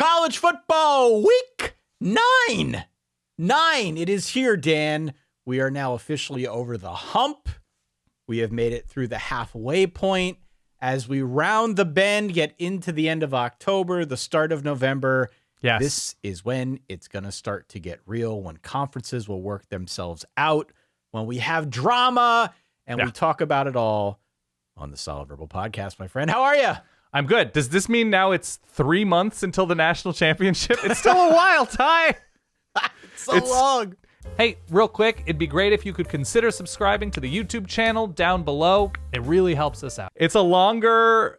college football week 9. It is here, Dan. We are now officially over the hump. We have made it through the halfway point. As we round the bend, get into the end of October, the start of November. Yes. This is when it's going to start to get real, when conferences will work themselves out, when we have drama, and we talk about it all on the Solid Verbal Podcast, my friend. How are you? I'm good. Does this mean now it's 3 months until the national championship? It's still a while, Ty. It's long. Hey, real quick, it'd be great if you could consider subscribing to the YouTube channel down below. It really helps us out. It's a longer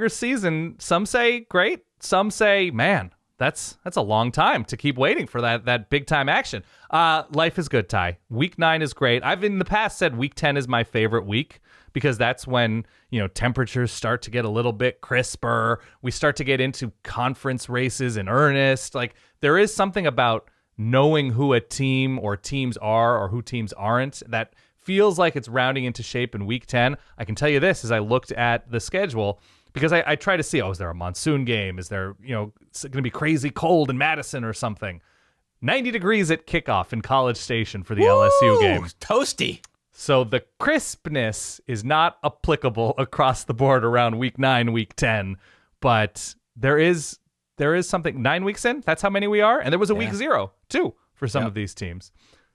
season. Some say great. Some say, man, that's a long time to keep waiting for that big time action. Life is good, Ty. Week 9 is great. I've in the past said week 10 is my favorite week because that's when, temperatures start to get a little bit crisper. We start to get into conference races in earnest. Like, there is something about knowing who a team or teams are or who teams aren't that feels like it's rounding into shape in week 10. I can tell you this as I looked at the schedule, because I try to see, is there a monsoon game? Is there, it's going to be crazy cold in Madison or something? 90 degrees at kickoff in College Station for the LSU game. Toasty. So the crispness is not applicable across the board around week 9, week 10, but there is something 9 weeks in. That's how many we are. And there was a week 0 too for some of these teams.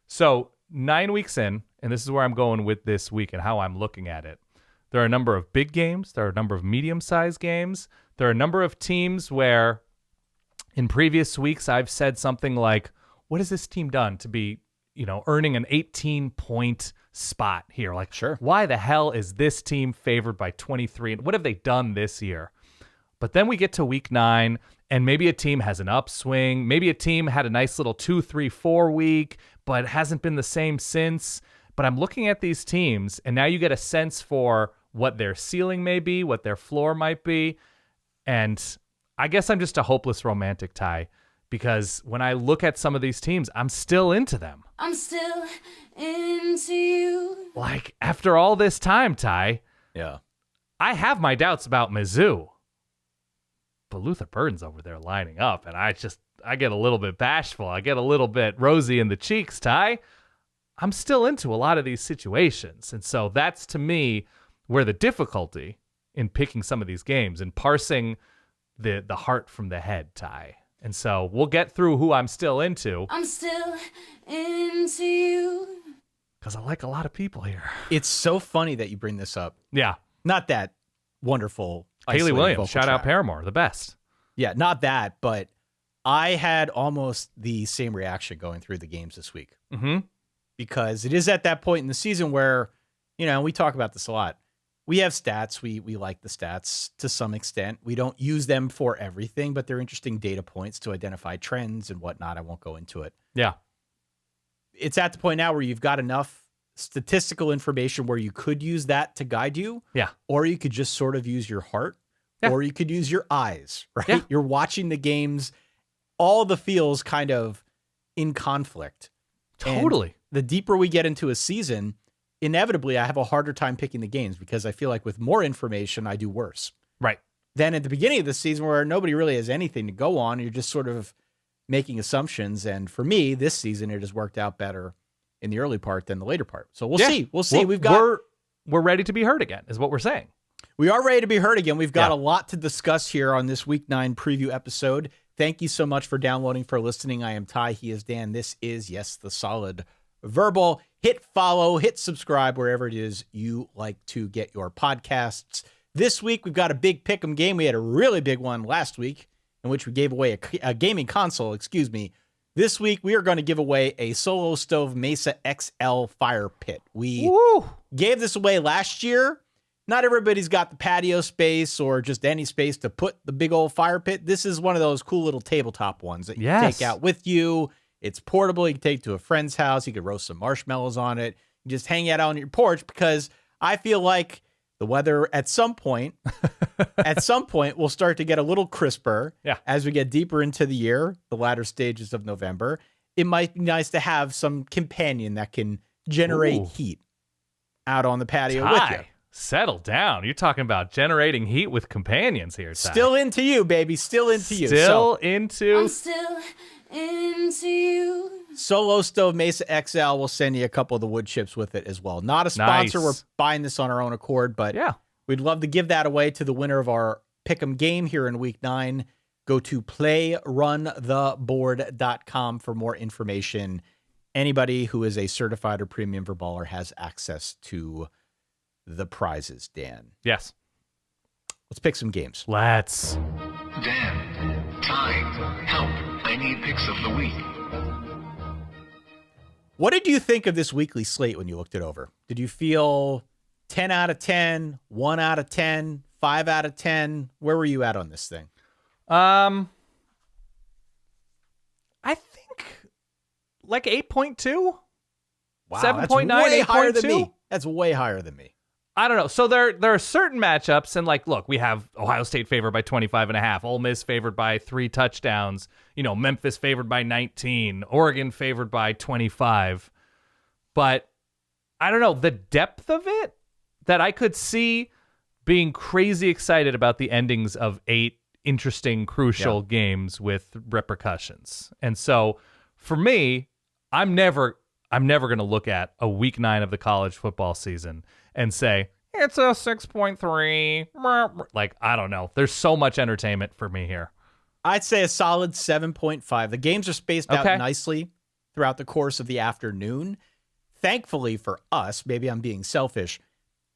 So 9 weeks in, and this is where I'm going with this week and how I'm looking at it. There are a number of big games. There are a number of medium-sized games. There are a number of teams where in previous weeks I've said something like, what has this team done to be, earning an 18-point spot here? Like, sure, why the hell is this team favored by 23? And what have they done this year? But then we get to week 9, and maybe a team has an upswing. Maybe a team had a nice little 2, 3, 4 week, but hasn't been the same since. But I'm looking at these teams, and now you get a sense for what their ceiling may be, what their floor might be. And I guess I'm just a hopeless romantic, Ty, because when I look at some of these teams, I'm still into them. I'm still into you. Like, after all this time, Ty, I have my doubts about Mizzou. But Luther Burden's over there lining up, and I get a little bit bashful. I get a little bit rosy in the cheeks, Ty. I'm still into a lot of these situations. And so that's, to me, where the difficulty in picking some of these games and parsing the heart from the head, Ty. And so we'll get through who I'm still into. I'm still into you. Because I like a lot of people here. It's so funny that you bring this up. Yeah. Not that wonderful Haley Williams, shout track. out Paramore, the best. Yeah, not that, but I had almost the same reaction going through the games this week. Mm-hmm. Because it is at that point in the season where, we talk about this a lot. We have stats. We like the stats to some extent. We don't use them for everything, but they're interesting data points to identify trends and whatnot. I won't go into it. Yeah. It's at the point now where you've got enough statistical information where you could use that to guide you. Yeah. Or you could just sort of use your heart. Yeah. Or you could use your eyes, right? Yeah. You're watching the games, all the feels kind of in conflict. Totally. And the deeper we get into a season, inevitably I have a harder time picking the games because I feel like with more information, I do worse. Right. Then at the beginning of the season where nobody really has anything to go on, you're just sort of making assumptions. And for me, this season, it has worked out better in the early part than the later part. So we'll see. We'll see. We're ready to be heard again, is what we're saying. We are ready to be heard again. We've got a lot to discuss here on this Week 9 preview episode. Thank you so much for downloading, for listening. I am Ty. He is Dan. This is, the Solid Verbal. Hit follow, hit subscribe wherever it is you like to get your podcasts. This week, we've got a big pick'em game. We had a really big one last week in which we gave away a gaming console, This week, we are going to give away a Solo Stove Mesa XL fire pit. We gave this away last year. Not everybody's got the patio space or just any space to put the big old fire pit. This is one of those cool little tabletop ones that you can take out with you. It's portable. You can take it to a friend's house. You can roast some marshmallows on it. You just hang it out on your porch because I feel like the weather at some point will start to get a little crisper as we get deeper into the year, the latter stages of November. It might be nice to have some companion that can generate heat out on the patio with you. Settle down. You're talking about generating heat with companions here, Ty. Still into you, baby. Still into you. Still I'm into... still into you. Solo Stove Mesa XL will send you a couple of the wood chips with it as well. Not a sponsor. Nice. We're buying this on our own accord, but Yeah. we'd love to give that away to the winner of our Pick'em game here in week 9. Go to playruntheboard.com for more information. Anybody who is a certified or premium verballer has access to the prizes, Dan. Yes. Let's pick some games. Let's. Dan, time, help. I need picks of the week. What did you think of this weekly slate when you looked it over? Did you feel 10 out of 10, 1 out of 10, 5 out of 10? Where were you at on this thing? I think like 8.2. Wow, 7.9, that's way higher than 8.2? me. That's way higher than me. I don't know. So there are certain matchups, and like, look, we have Ohio State favored by 25.5, Ole Miss favored by 3 touchdowns, Memphis favored by 19, Oregon favored by 25. But I don't know, the depth of it, that I could see being crazy excited about the endings of 8 interesting, crucial games with repercussions. And so for me, I'm never going to look at a week 9 of the college football season and say, it's a 6.3. Like, I don't know. There's so much entertainment for me here. I'd say a solid 7.5. The games are spaced out nicely throughout the course of the afternoon. Thankfully for us, maybe I'm being selfish,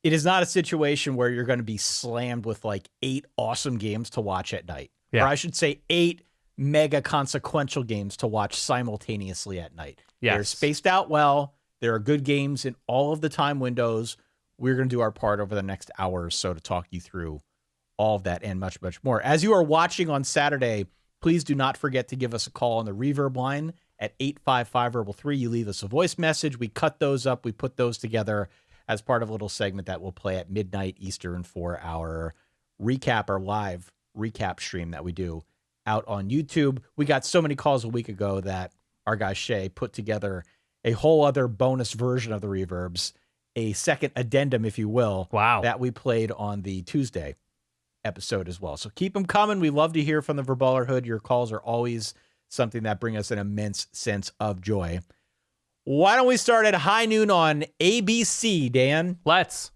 it is not a situation where you're going to be slammed with like 8 awesome games to watch at night. Yeah. Or I should say 8 mega consequential games to watch simultaneously at night. Yes. They're spaced out well. There are good games in all of the time windows. We're going to do our part over the next hour or so to talk you through all of that and much, much more. As you are watching on Saturday, please do not forget to give us a call on the Reverb line at 855-VERBAL-3. You leave us a voice message. We cut those up. We put those together as part of a little segment that will play at midnight Eastern for our recap, our live recap stream that we do out on YouTube. We got so many calls a week ago that our guy Shay put together a whole other bonus version of the Reverbs, a second addendum, if you will, that we played on the Tuesday episode as well. So keep them coming. We love to hear from the Verballerhood. Your calls are always something that bring us an immense sense of joy. Why don't we start at high noon on ABC, Dan? Let's.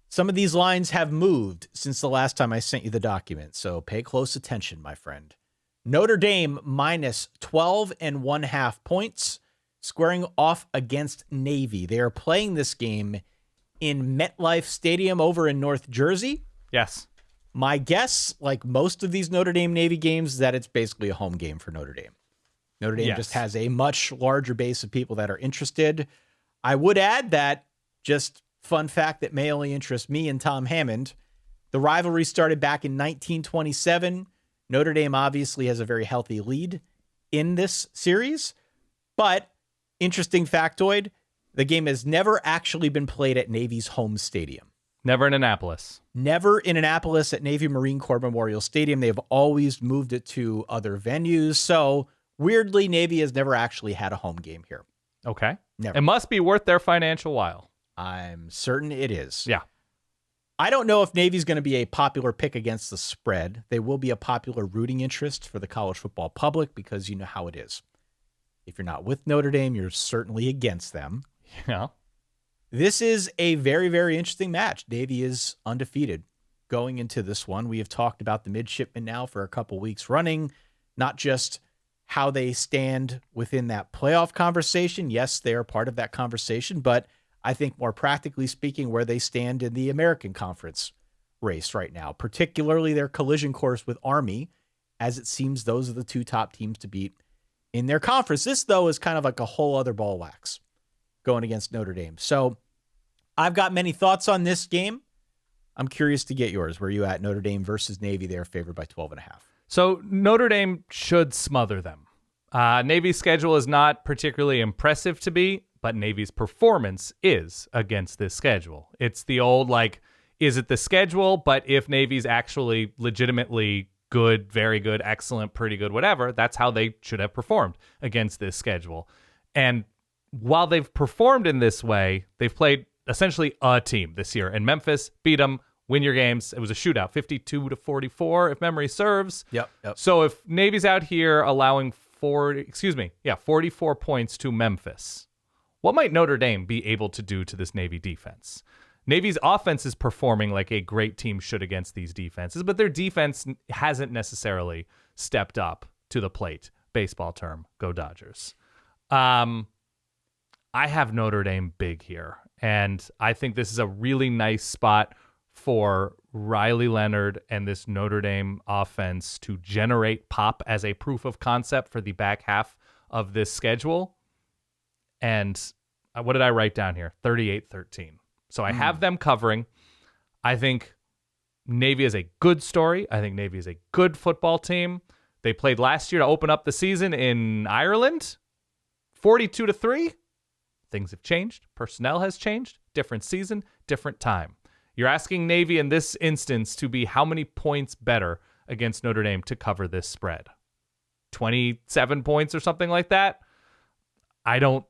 Some of these lines have moved since the last time I sent you the document, so pay close attention, my friend. Notre Dame minus 12.5 points, squaring off against Navy. They are playing this game in MetLife Stadium over in North Jersey. Yes. My guess, like most of these Notre Dame Navy games, is that it's basically a home game for Notre Dame. Notre Dame just has a much larger base of people that are interested. I would add that, just fun fact that may only interest me and Tom Hammond, the rivalry started back in 1927. Notre Dame obviously has a very healthy lead in this series, but interesting factoid, the game has never actually been played at Navy's home stadium. Never in Annapolis. Never in Annapolis at Navy Marine Corps Memorial Stadium. They've always moved it to other venues. So weirdly, Navy has never actually had a home game here. Okay. Never. It must be worth their financial while. I'm certain it is. Yeah. I don't know if Navy's going to be a popular pick against the spread. They will be a popular rooting interest for the college football public because you know how it is. If you're not with Notre Dame, you're certainly against them. Yeah. This is a very, very interesting match. Navy is undefeated going into this one. We have talked about the midshipmen now for a couple weeks running, not just how they stand within that playoff conversation. Yes, they are part of that conversation, but I think more practically speaking, where they stand in the American Conference race right now, particularly their collision course with Army, as it seems those are the 2 top teams to beat in their conference. This, though, is kind of like a whole other ball wax going against Notre Dame. So I've got many thoughts on this game. I'm curious to get yours. Where are you at? Notre Dame versus Navy. They're favored by 12.5. So Notre Dame should smother them. Navy's schedule is not particularly impressive to be, but Navy's performance is against this schedule. It's the old, like, is it the schedule? But if Navy's actually legitimately good, very good, excellent, pretty good, whatever, that's how they should have performed against this schedule. And while they've performed in this way, they've played essentially a team this year. And Memphis beat them, win your games. It was a shootout, 52-44, if memory serves. Yep. So if Navy's out here allowing 44 points to Memphis, what might Notre Dame be able to do to this Navy defense? Navy's offense is performing like a great team should against these defenses, but their defense hasn't necessarily stepped up to the plate. Baseball term, go Dodgers. I have Notre Dame big here, and I think this is a really nice spot for Riley Leonard and this Notre Dame offense to generate pop as a proof of concept for the back half of this schedule. And what did I write down here? 38-13. So I have them covering. I think Navy is a good story. I think Navy is a good football team. They played last year to open up the season in Ireland, 42-3. Things have changed. Personnel has changed. Different season, different time. You're asking Navy in this instance to be how many points better against Notre Dame to cover this spread? 27 points or something like that? I don't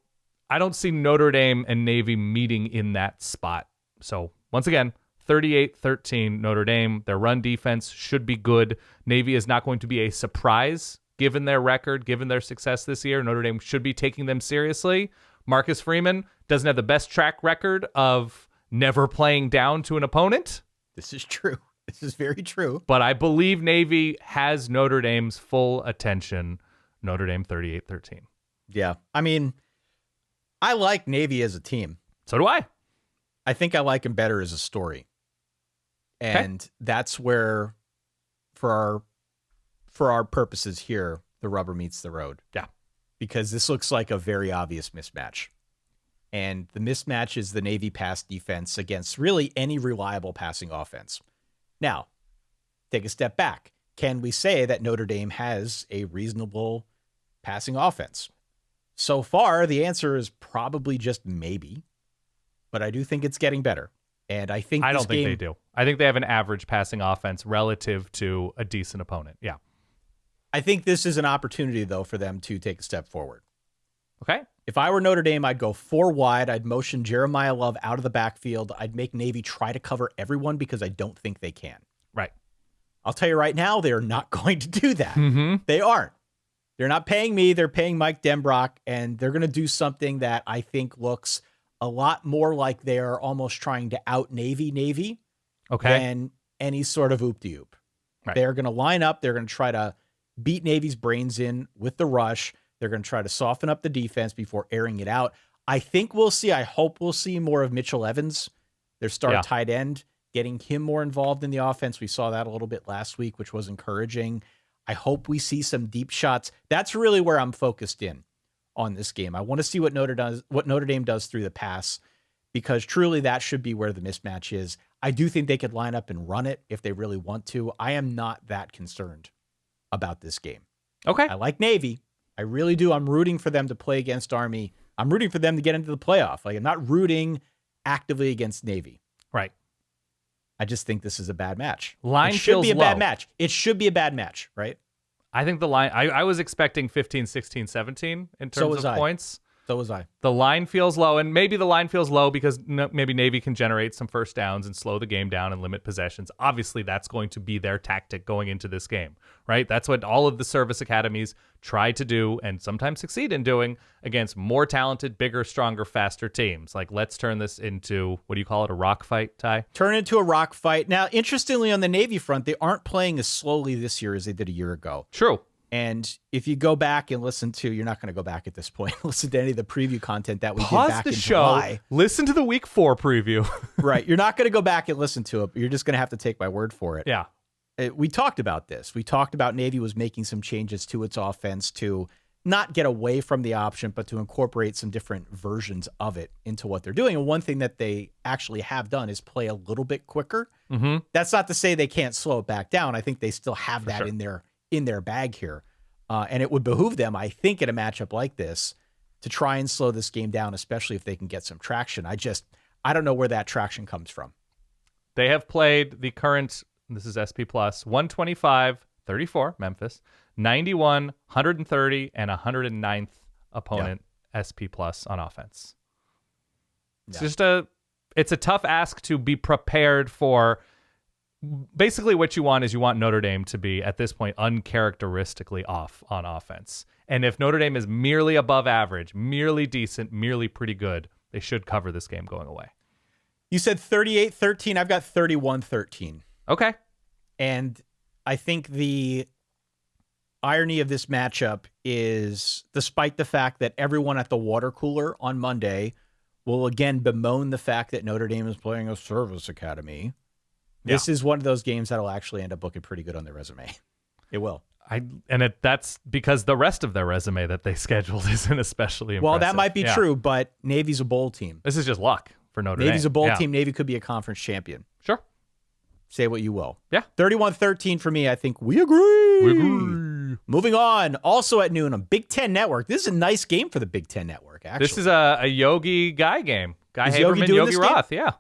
see Notre Dame and Navy meeting in that spot. So once again, 38-13 Notre Dame. Their run defense should be good. Navy is not going to be a surprise given their record, given their success this year. Notre Dame should be taking them seriously. Marcus Freeman doesn't have the best track record of never playing down to an opponent. This is true. This is very true. But I believe Navy has Notre Dame's full attention. Notre Dame 38-13. Yeah. I mean, I like Navy as a team. So do I. I think I like him better as a story. And that's where, for our purposes here, the rubber meets the road. Yeah. Because this looks like a very obvious mismatch. And the mismatch is the Navy pass defense against really any reliable passing offense. Now, take a step back. Can we say that Notre Dame has a reasonable passing offense? So far, the answer is probably just maybe. But I do think it's getting better. And I think I don't think they do. I think they have an average passing offense relative to a decent opponent. Yeah. I think this is an opportunity, though, for them to take a step forward. Okay. If I were Notre Dame, I'd go 4 wide. I'd motion Jeremiah Love out of the backfield. I'd make Navy try to cover everyone because I don't think they can. Right. I'll tell you right now, they're not going to do that. Mm-hmm. They aren't. They're not paying me. They're paying Mike Denbrock, and they're going to do something that I think looks a lot more like they are almost trying to out Navy than any sort of oop-de-oop. Right. They're going to line up. They're going to try to beat Navy's brains in with the rush. They're going to try to soften up the defense before airing it out. I think we'll see, I hope we'll see more of Mitchell Evans, their star tight end, getting him more involved in the offense. We saw that a little bit last week, which was encouraging. I hope we see some deep shots. That's really where I'm focused in on this game. I want to see what Notre Dame does through the pass, because truly that should be where the mismatch is. I do think they could line up and run it if they really want to. I am not that concerned about this game. Okay. I like Navy. I really do. I'm rooting for them to play against Army. I'm rooting for them to get into the playoff. Like, I'm not rooting actively against Navy. Right. I just think this is a bad match. Line it should feels be a low. bad match. It should be a bad match, right? I think the line, I was expecting 15, 16, 17 in terms of points. So was I. The line feels low, and maybe the line feels low because maybe Navy can generate some first downs and slow the game down and limit possessions. Obviously, that's going to be their tactic going into this game, right? That's what all of the service academies try to do and sometimes succeed in doing against more talented, bigger, stronger, faster teams. Like, let's turn this into, what do you call it, a rock fight, Ty? Turn it into a rock fight. Now, interestingly, on the Navy front, they aren't playing as slowly this year as they did a year ago. True. And if you go back and listen to, you're not going to go back at this point, listen to any of the preview content that we did back in July. Listen to the week 4 preview. Right. You're not going to go back and listen to it, but you're just going to have to take my word for it. Yeah. We talked about this. We talked about Navy was making some changes to its offense to not get away from the option, but to incorporate some different versions of it into what they're doing. And one thing that they actually have done is play a little bit quicker. Mm-hmm. That's not to say they can't slow it back down. I think they still have that in their bag here. And it would behoove them, I think, in a matchup like this to try and slow this game down, especially if they can get some traction. I don't know where that traction comes from. They have played the current, this is SP Plus, 125, 34, Memphis, 91, 130, and 109th opponent SP Plus on offense. It's just a tough ask to be prepared for. Basically, what you want is Notre Dame to be, at this point, uncharacteristically off on offense. And if Notre Dame is merely above average, merely decent, merely pretty good, they should cover this game going away. You said 38-13. I've got 31-13. Okay. And I think the irony of this matchup is, despite the fact that everyone at the water cooler on Monday will again bemoan the fact that Notre Dame is playing a service academy, this is one of those games that'll actually end up looking pretty good on their resume. It will. That's because the rest of their resume that they scheduled isn't especially impressive. Well, that might be true, but Navy's a bowl team. This is just luck for Notre Dame. Navy's a bowl team. Navy could be a conference champion. Sure. Say what you will. Yeah. 31-13 for me. I think we agree. Moving on. Also at noon on Big Ten Network. This is a nice game for the Big Ten Network, actually. This is a Yogi Guy game. Guy Is Haberman, Yogi Roth. Yeah.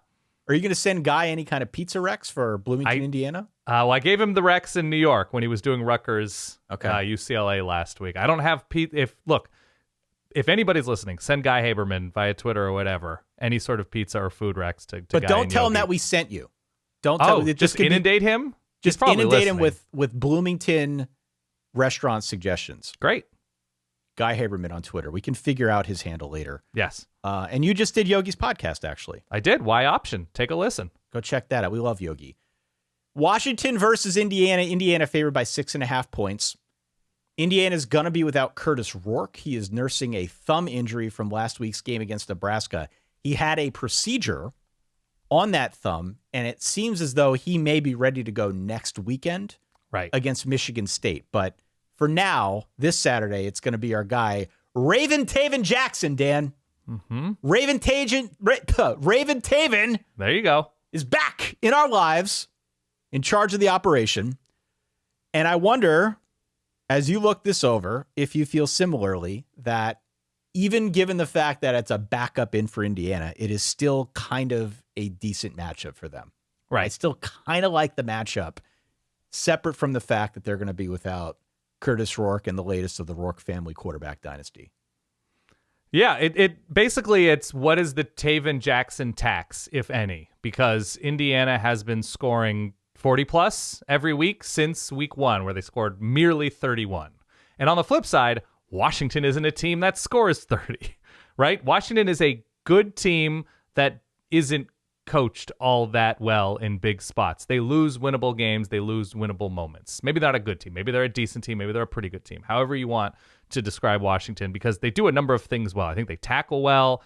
Are you going to send Guy any kind of pizza Rex for Bloomington, Indiana? Well, I gave him the Rex in New York when he was doing Rutgers UCLA last week. I don't have if anybody's listening, send Guy Haberman via Twitter or whatever, any sort of pizza or food Rex to But Guy don't and tell him Yogi. that we sent you. Don't tell him. Just inundate him? Just inundate him with Bloomington restaurant suggestions. Great. Guy Haberman on Twitter. We can figure out his handle later. Yes. And you just did Yogi's podcast, actually. I did. Y Option. Take a listen. Go check that out. We love Yogi. Washington versus Indiana. Indiana favored by 6.5 points. Indiana's going to be without Curtis Rourke. He is nursing a thumb injury from last week's game against Nebraska. He had a procedure on that thumb, and it seems as though he may be ready to go next weekend against Michigan State. But for now, this Saturday, it's going to be our guy, Raven Taven Jackson, Dan. Mm-hmm. Raven Taven. There you go. Is back in our lives, in charge of the operation. And I wonder, as you look this over, if you feel similarly that even given the fact that it's a backup in for Indiana, it is still kind of a decent matchup for them. Right. I still kind of like the matchup, separate from the fact that they're going to be without Curtis Rourke and the latest of the Rourke family quarterback dynasty. Yeah, it basically it's what is the Taven Jackson tax, if any, because Indiana has been scoring 40 plus every week since week 1, where they scored merely 31. And on the flip side, Washington isn't a team that scores 30, right? Washington is a good team that isn't coached all that well in big spots. They lose winnable games. They lose winnable moments. Maybe they're not a good team. Maybe they're a decent team. Maybe they're a pretty good team. However you want to describe Washington, because they do a number of things well. I think they tackle well.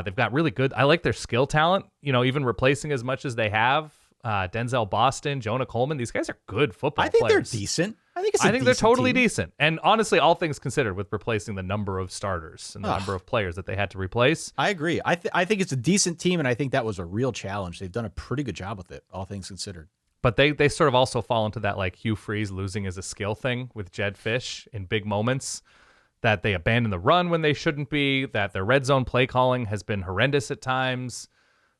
They've got really good. I like their skill talent, even replacing as much as they have. Denzel Boston, Jonah Coleman. These guys are good football players. I think they're decent. I think they're totally decent. And honestly, all things considered, with replacing the number of starters and the number of players that they had to replace. I agree. I think it's a decent team, and I think that was a real challenge. They've done a pretty good job with it, all things considered. But they sort of also fall into that like Hugh Freeze losing as a skill thing with Jed Fish in big moments, that they abandon the run when they shouldn't be, that their red zone play calling has been horrendous at times.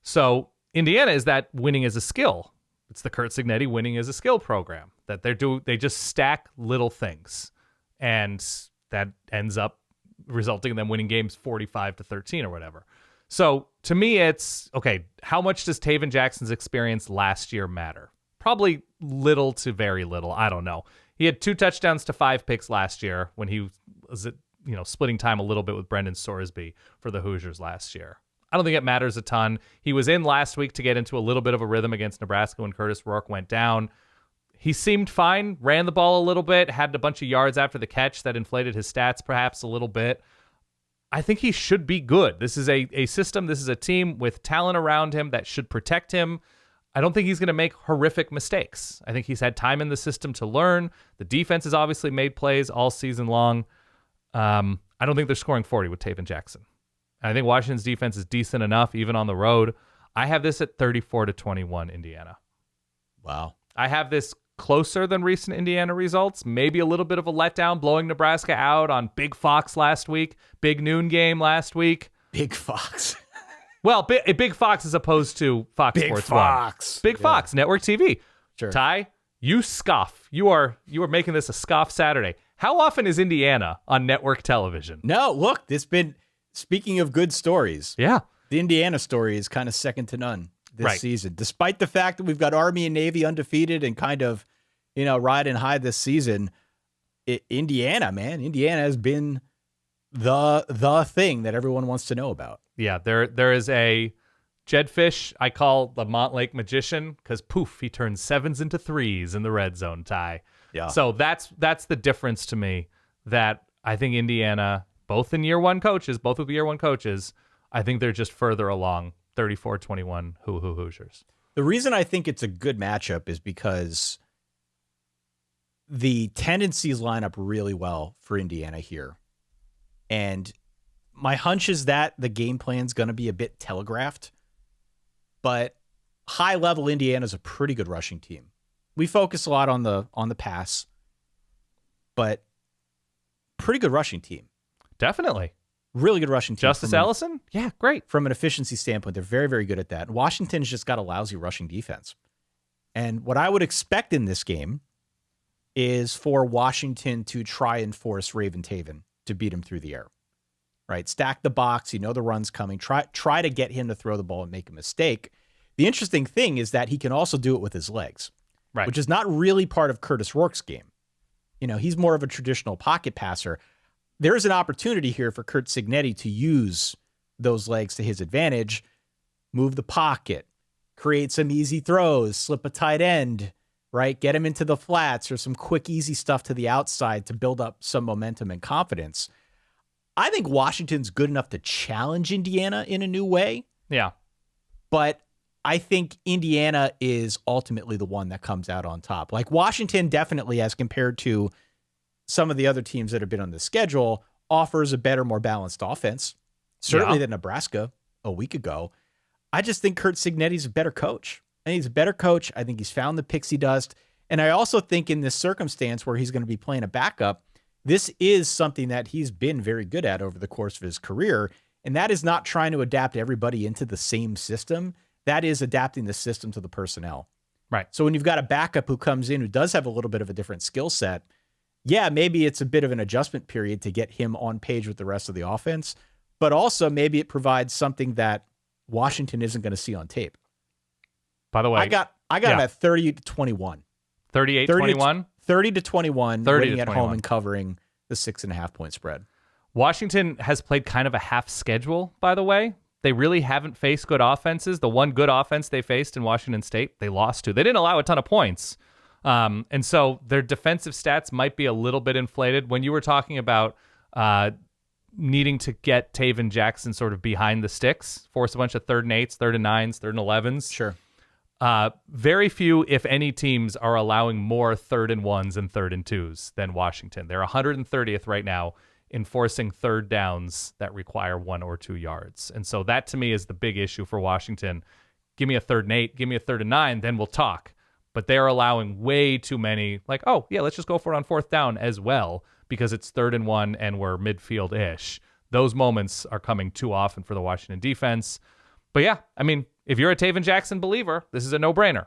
So Indiana is that winning as a skill. It's the Kurt Signetti winning as a skill program, that they just stack little things, and that ends up resulting in them winning games 45-13 or whatever. So to me, it's okay. How much does Taven Jackson's experience last year matter? Probably little to very little. I don't know. He had 2 touchdowns to 5 picks last year when he was splitting time a little bit with Brendan Sorsby for the Hoosiers last year. I don't think it matters a ton. He was in last week to get into a little bit of a rhythm against Nebraska when Curtis Rourke went down. He seemed fine, ran the ball a little bit, had a bunch of yards after the catch that inflated his stats perhaps a little bit. I think he should be good. This is a system. This is a team with talent around him that should protect him. I don't think he's going to make horrific mistakes. I think he's had time in the system to learn. The defense has obviously made plays all season long. I don't think they're scoring 40 with Taven Jackson. I think Washington's defense is decent enough, even on the road. I have this at 34-21 Indiana. Wow. I have this closer than recent Indiana results. Maybe a little bit of a letdown, blowing Nebraska out on Big Fox last week. Big noon game last week. Big Fox. Well, Big Fox as opposed to Fox Big Sports Fox. 1. Big Fox, network TV. Sure. Ty, you scoff. You are making this a scoff Saturday. How often is Indiana on network television? No, look, speaking of good stories. Yeah. The Indiana story is kind of second to none this Right. season. Despite the fact that we've got Army and Navy undefeated and kind of, riding high this season, Indiana has been the thing that everyone wants to know about. Yeah, there is a Jedfish I call the Montlake magician because poof, he turns 7s into 3s in the red zone, Ty. Yeah. So that's the difference to me, that I think Indiana, both with year one coaches, I think they're just further along. 34-21 Hoosiers. The reason I think it's a good matchup is because the tendencies line up really well for Indiana here. And my hunch is that the game plan's going to be a bit telegraphed, but high level Indiana's a pretty good rushing team. We focus a lot on the pass, but pretty good rushing team. Definitely. Really good rushing team. Justice Ellison? Yeah, great. From an efficiency standpoint, they're very, very good at that. And Washington's just got a lousy rushing defense. And what I would expect in this game is for Washington to try and force Raven Taven to beat him through the air. Right? Stack the box. The run's coming. Try to get him to throw the ball and make a mistake. The interesting thing is that he can also do it with his legs, right? Which is not really part of Curtis Rourke's game. He's more of a traditional pocket passer. There's an opportunity here for Curt Cignetti to use those legs to his advantage, move the pocket, create some easy throws, slip a tight end, right? Get him into the flats or some quick, easy stuff to the outside to build up some momentum and confidence. I think Washington's good enough to challenge Indiana in a new way. Yeah. But I think Indiana is ultimately the one that comes out on top. Like Washington definitely, as compared to some of the other teams that have been on the schedule, offers a better, more balanced offense, certainly than Nebraska a week ago. I just think Curt Cignetti's a better coach. I think he's a better coach. I think he's found the pixie dust. And I also think in this circumstance where he's going to be playing a backup, this is something that he's been very good at over the course of his career. And that is not trying to adapt everybody into the same system. That is adapting the system to the personnel. Right. So when you've got a backup who comes in who does have a little bit of a different skill set, yeah, maybe it's a bit of an adjustment period to get him on page with the rest of the offense, but also maybe it provides something that Washington isn't going to see on tape. By the way, I got him at 30-21. 38-21? 30-21, winning at home and covering the 6.5 point spread. Washington has played kind of a half schedule, by the way. They really haven't faced good offenses. The one good offense they faced in Washington State, they lost to. They didn't allow a ton of points. And so their defensive stats might be a little bit inflated. When you were talking about needing to get Taven Jackson sort of behind the sticks, force a bunch of 3rd and 8s, 3rd and 9s, 3rd and 11s. Sure. Very few, if any, teams are allowing more 3rd and 1s and 3rd and 2s than Washington. They're 130th right now in forcing 3rd downs that require 1 or 2 yards. And so that to me is the big issue for Washington. Give me a 3rd and 8, give me a 3rd and 9, then we'll talk. But they're allowing way too many, like, oh, yeah, let's just go for it on 4th down as well because it's 3rd and 1 and we're midfield-ish. Those moments are coming too often for the Washington defense. But yeah, I mean, if you're a Taven Jackson believer, this is a no-brainer.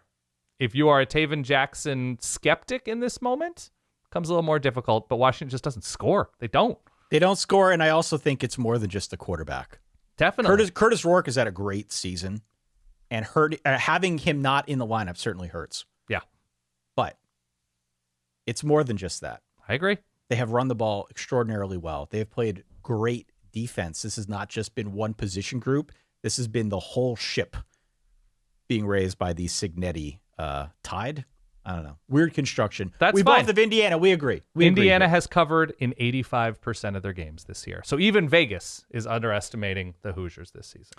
If you are a Taven Jackson skeptic in this moment, it becomes a little more difficult, but Washington just doesn't score. They don't. They don't score, and I also think it's more than just the quarterback. Definitely. Curtis Rourke has had a great season, and having him not in the lineup certainly hurts. Yeah. But it's more than just that. I agree. They have run the ball extraordinarily well. They have played great defense. This has not just been one position group. This has been the whole ship being raised by the Cignetti tide. I don't know. Weird construction. We fine. Both of Indiana, we agree. Indiana has covered in 85% of their games this year. So even Vegas is underestimating the Hoosiers this season.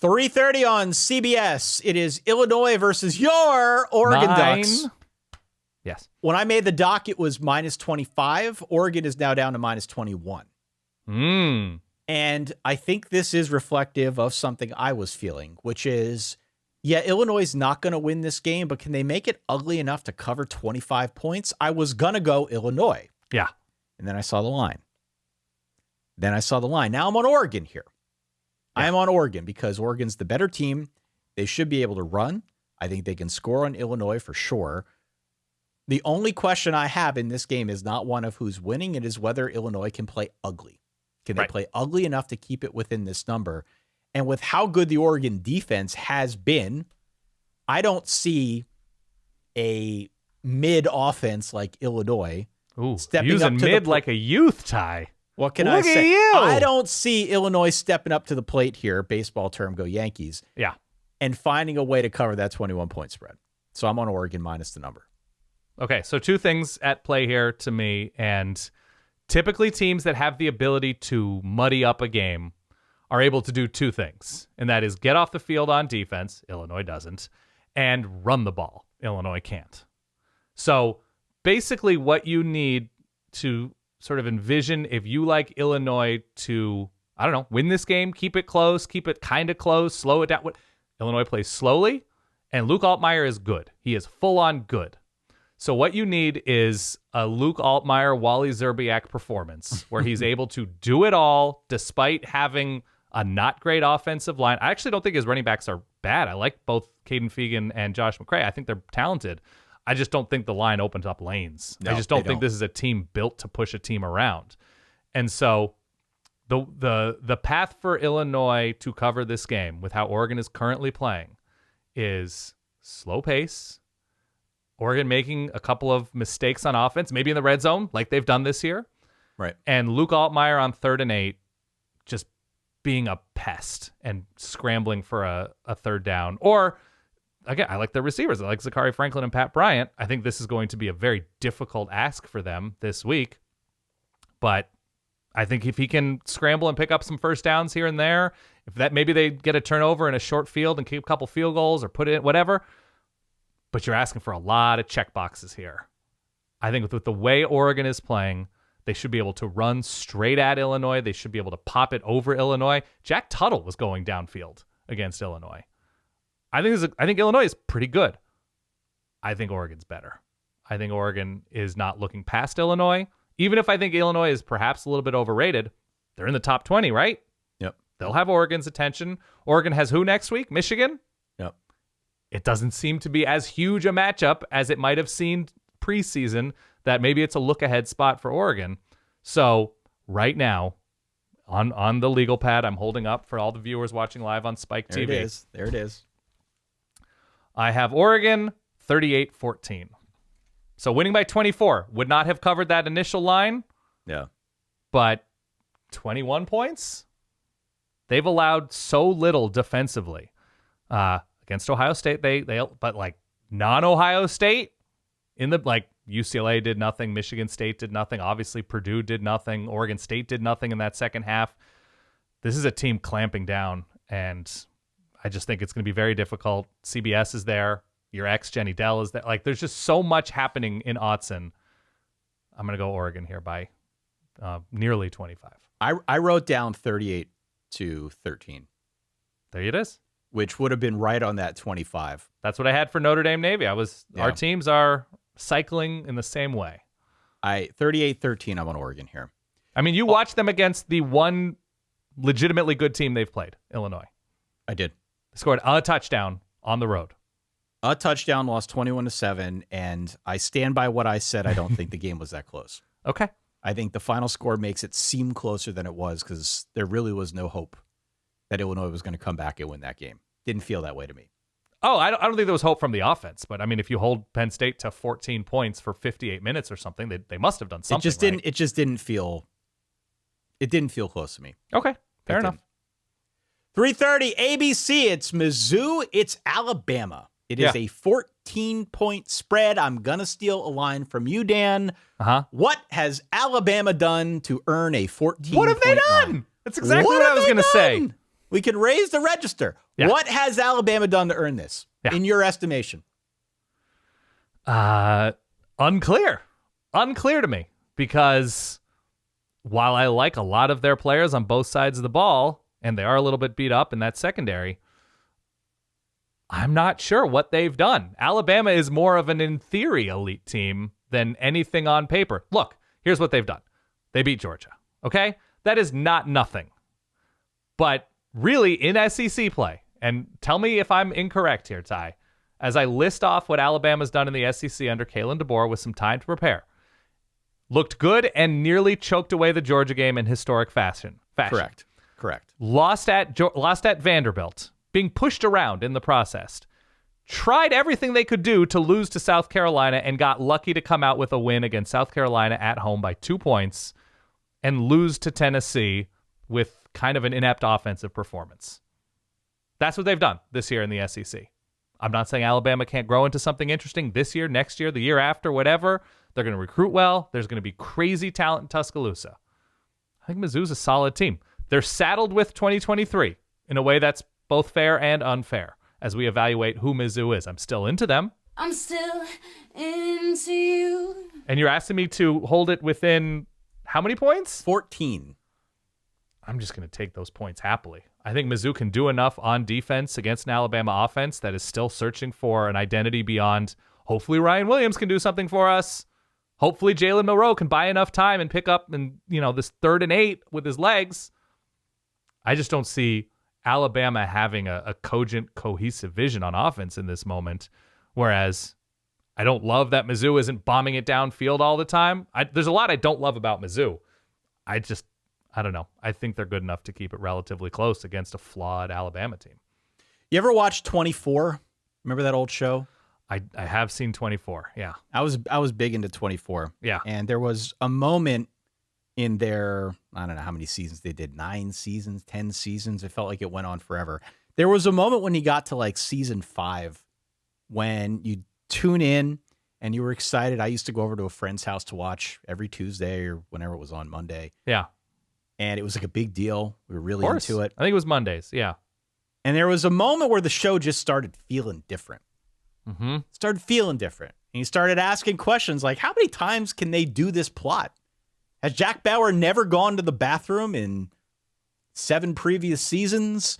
3:30 on CBS. It is Illinois versus your Oregon 9. Ducks. Yes. When I made the doc, it was -25. Oregon is now down to -21. And I think this is reflective of something I was feeling, which is, yeah, Illinois is not going to win this game, but can they make it ugly enough to cover 25 points? I was going to go Illinois. Yeah. And then I saw the line. Now I'm on Oregon here. Yeah. I am on Oregon because Oregon's the better team. They should be able to run. I think they can score on Illinois for sure. The only question I have in this game is not one of who's winning. It is whether Illinois can play ugly. Can they play ugly enough to keep it within this number? And with how good the Oregon defense has been, I don't see a mid offense like Illinois stepping using up to mid the like a youth tie. What can Look I at say? you. I don't see Illinois stepping up to the plate here, baseball term, go Yankees, Yeah. and finding a way to cover that 21-point spread. So I'm on Oregon minus the number. Okay, so two things at play here to me, and typically teams that have the ability to muddy up a game are able to do two things, and that is get off the field on defense, Illinois doesn't, and run the ball, Illinois can't. So basically what you need to sort of envision if you like Illinois to, I don't know, win this game, keep it close, keep it kind of close, slow it down. Illinois plays slowly, and Luke Altmaier is good. He is full-on good. So what you need is a Luke Altmaier, Wally Zerbiak performance where he's able to do it all despite having a not great offensive line. I actually don't think his running backs are bad. I like both Caden Fegan and Josh McCray. I think they're talented. I just don't think the line opens up lanes. No, I just don't think this is a team built to push a team around. And so the path for Illinois to cover this game with how Oregon is currently playing is slow pace, Oregon making a couple of mistakes on offense, maybe in the red zone like they've done this year. Right. And Luke Altmaier on 3rd and 8 just being a pest and scrambling for a 3rd down. Or, again, I like the receivers. I like Zachary Franklin and Pat Bryant. I think this is going to be a very difficult ask for them this week. But I think if he can scramble and pick up some first downs here and there, if that maybe they get a turnover in a short field and keep a couple field goals or put it in, whatever. But you're asking for a lot of check boxes here. I think with the way Oregon is playing, they should be able to run straight at Illinois. They should be able to pop it over Illinois. Jack Tuttle was going downfield against Illinois. I think Illinois is pretty good. I think Oregon's better. I think Oregon is not looking past Illinois. Even if I think Illinois is perhaps a little bit overrated, they're in the top 20, right? Yep. They'll have Oregon's attention. Oregon has who next week? Michigan? Yep. It doesn't seem to be as huge a matchup as it might have seemed preseason, that maybe it's a look-ahead spot for Oregon. So right now, on the legal pad, I'm holding up for all the viewers watching live on Spike TV. There it is. I have Oregon 38-14. So winning by 24 would not have covered that initial line. Yeah. But 21 points? They've allowed so little defensively. Against Ohio State, but like non-Ohio State, in the like UCLA did nothing, Michigan State did nothing, obviously Purdue did nothing, Oregon State did nothing in that second half. This is a team clamping down, and I just think it's going to be very difficult. CBS is there. Your ex, Jenny Dell, is there. Like, there's just so much happening in Autzen. I'm going to go Oregon here by nearly 25. I wrote down 38-13. There it is. Which would have been right on that 25. That's what I had for Notre Dame Navy. Our teams are cycling in the same way. 38-13, I'm on Oregon here. I mean, you watched them against the one legitimately good team they've played, Illinois. I did. They scored a touchdown on the road. A touchdown, lost 21-7, and I stand by what I said. I don't think the game was that close. Okay. I think the final score makes it seem closer than it was because there really was no hope that Illinois was going to come back and win that game. Didn't feel that way to me. Oh, I don't think there was hope from the offense, but I mean, if you hold Penn State to 14 points for 58 minutes or something, they must have done something. It just didn't feel. It didn't feel close to me. Okay, fair enough. 3:30 ABC. It's Mizzou. It's Alabama. It is a 14-point spread. I'm gonna steal a line from you, Dan. What has Alabama done to earn a 14? What have they done? Line? That's exactly what I was going to say. We can raise the register. Yeah. What has Alabama done to earn this, in your estimation? Unclear to me, because while I like a lot of their players on both sides of the ball, and they are a little bit beat up in that secondary, I'm not sure what they've done. Alabama is more of an, in theory, elite team than anything on paper. Look, here's what they've done. They beat Georgia, okay? That is not nothing. But really, in SEC play, and tell me if I'm incorrect here, Ty, as I list off what Alabama's done in the SEC under Kalen DeBoer with some time to prepare, looked good and nearly choked away the Georgia game in historic fashion. Correct. Correct. Lost at Vanderbilt, being pushed around in the process. Tried everything they could do to lose to South Carolina and got lucky to come out with a win against South Carolina at home by 2 points and lose to Tennessee with kind of an inept offensive performance. That's what they've done this year in the SEC. I'm not saying Alabama can't grow into something interesting this year, next year, the year after, whatever. They're going to recruit well. There's going to be crazy talent in Tuscaloosa. I think Mizzou's a solid team. They're saddled with 2023 in a way that's both fair and unfair as we evaluate who Mizzou is. I'm still into them. I'm still into you. And you're asking me to hold it within how many points? 14. I'm just going to take those points happily. I think Mizzou can do enough on defense against an Alabama offense that is still searching for an identity beyond. Hopefully Ryan Williams can do something for us. Hopefully Jalen Milroe can buy enough time and pick up this 3rd and 8 with his legs. I just don't see Alabama having a cogent, cohesive vision on offense in this moment. Whereas I don't love that Mizzou isn't bombing it downfield all the time. There's a lot I don't love about Mizzou. I don't know. I think they're good enough to keep it relatively close against a flawed Alabama team. You ever watch 24? Remember that old show? I have seen 24. Yeah. I was big into 24. Yeah. And there was a moment in their, I don't know how many seasons they did, 9 seasons, 10 seasons. It felt like it went on forever. There was a moment when he got to like season 5 when you tune in and you were excited. I used to go over to a friend's house to watch every Tuesday or whenever it was on Monday. Yeah. And it was like a big deal. We were really into it. I think it was Mondays. Yeah. And there was a moment where the show just started feeling different. Mm-hmm. Started feeling different. And he started asking questions like, how many times can they do this plot? Has Jack Bauer never gone to the bathroom in 7 previous seasons?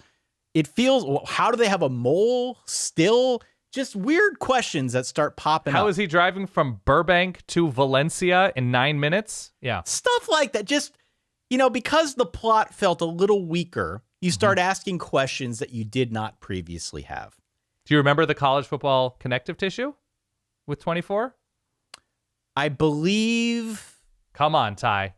It feels, how do they have a mole still? Just weird questions that start popping up. How is he driving from Burbank to Valencia in 9 minutes? Yeah. Stuff like that. Just, because the plot felt a little weaker, you start asking questions that you did not previously have. Do you remember the college football connective tissue with 24? I believe... Come on, Ty.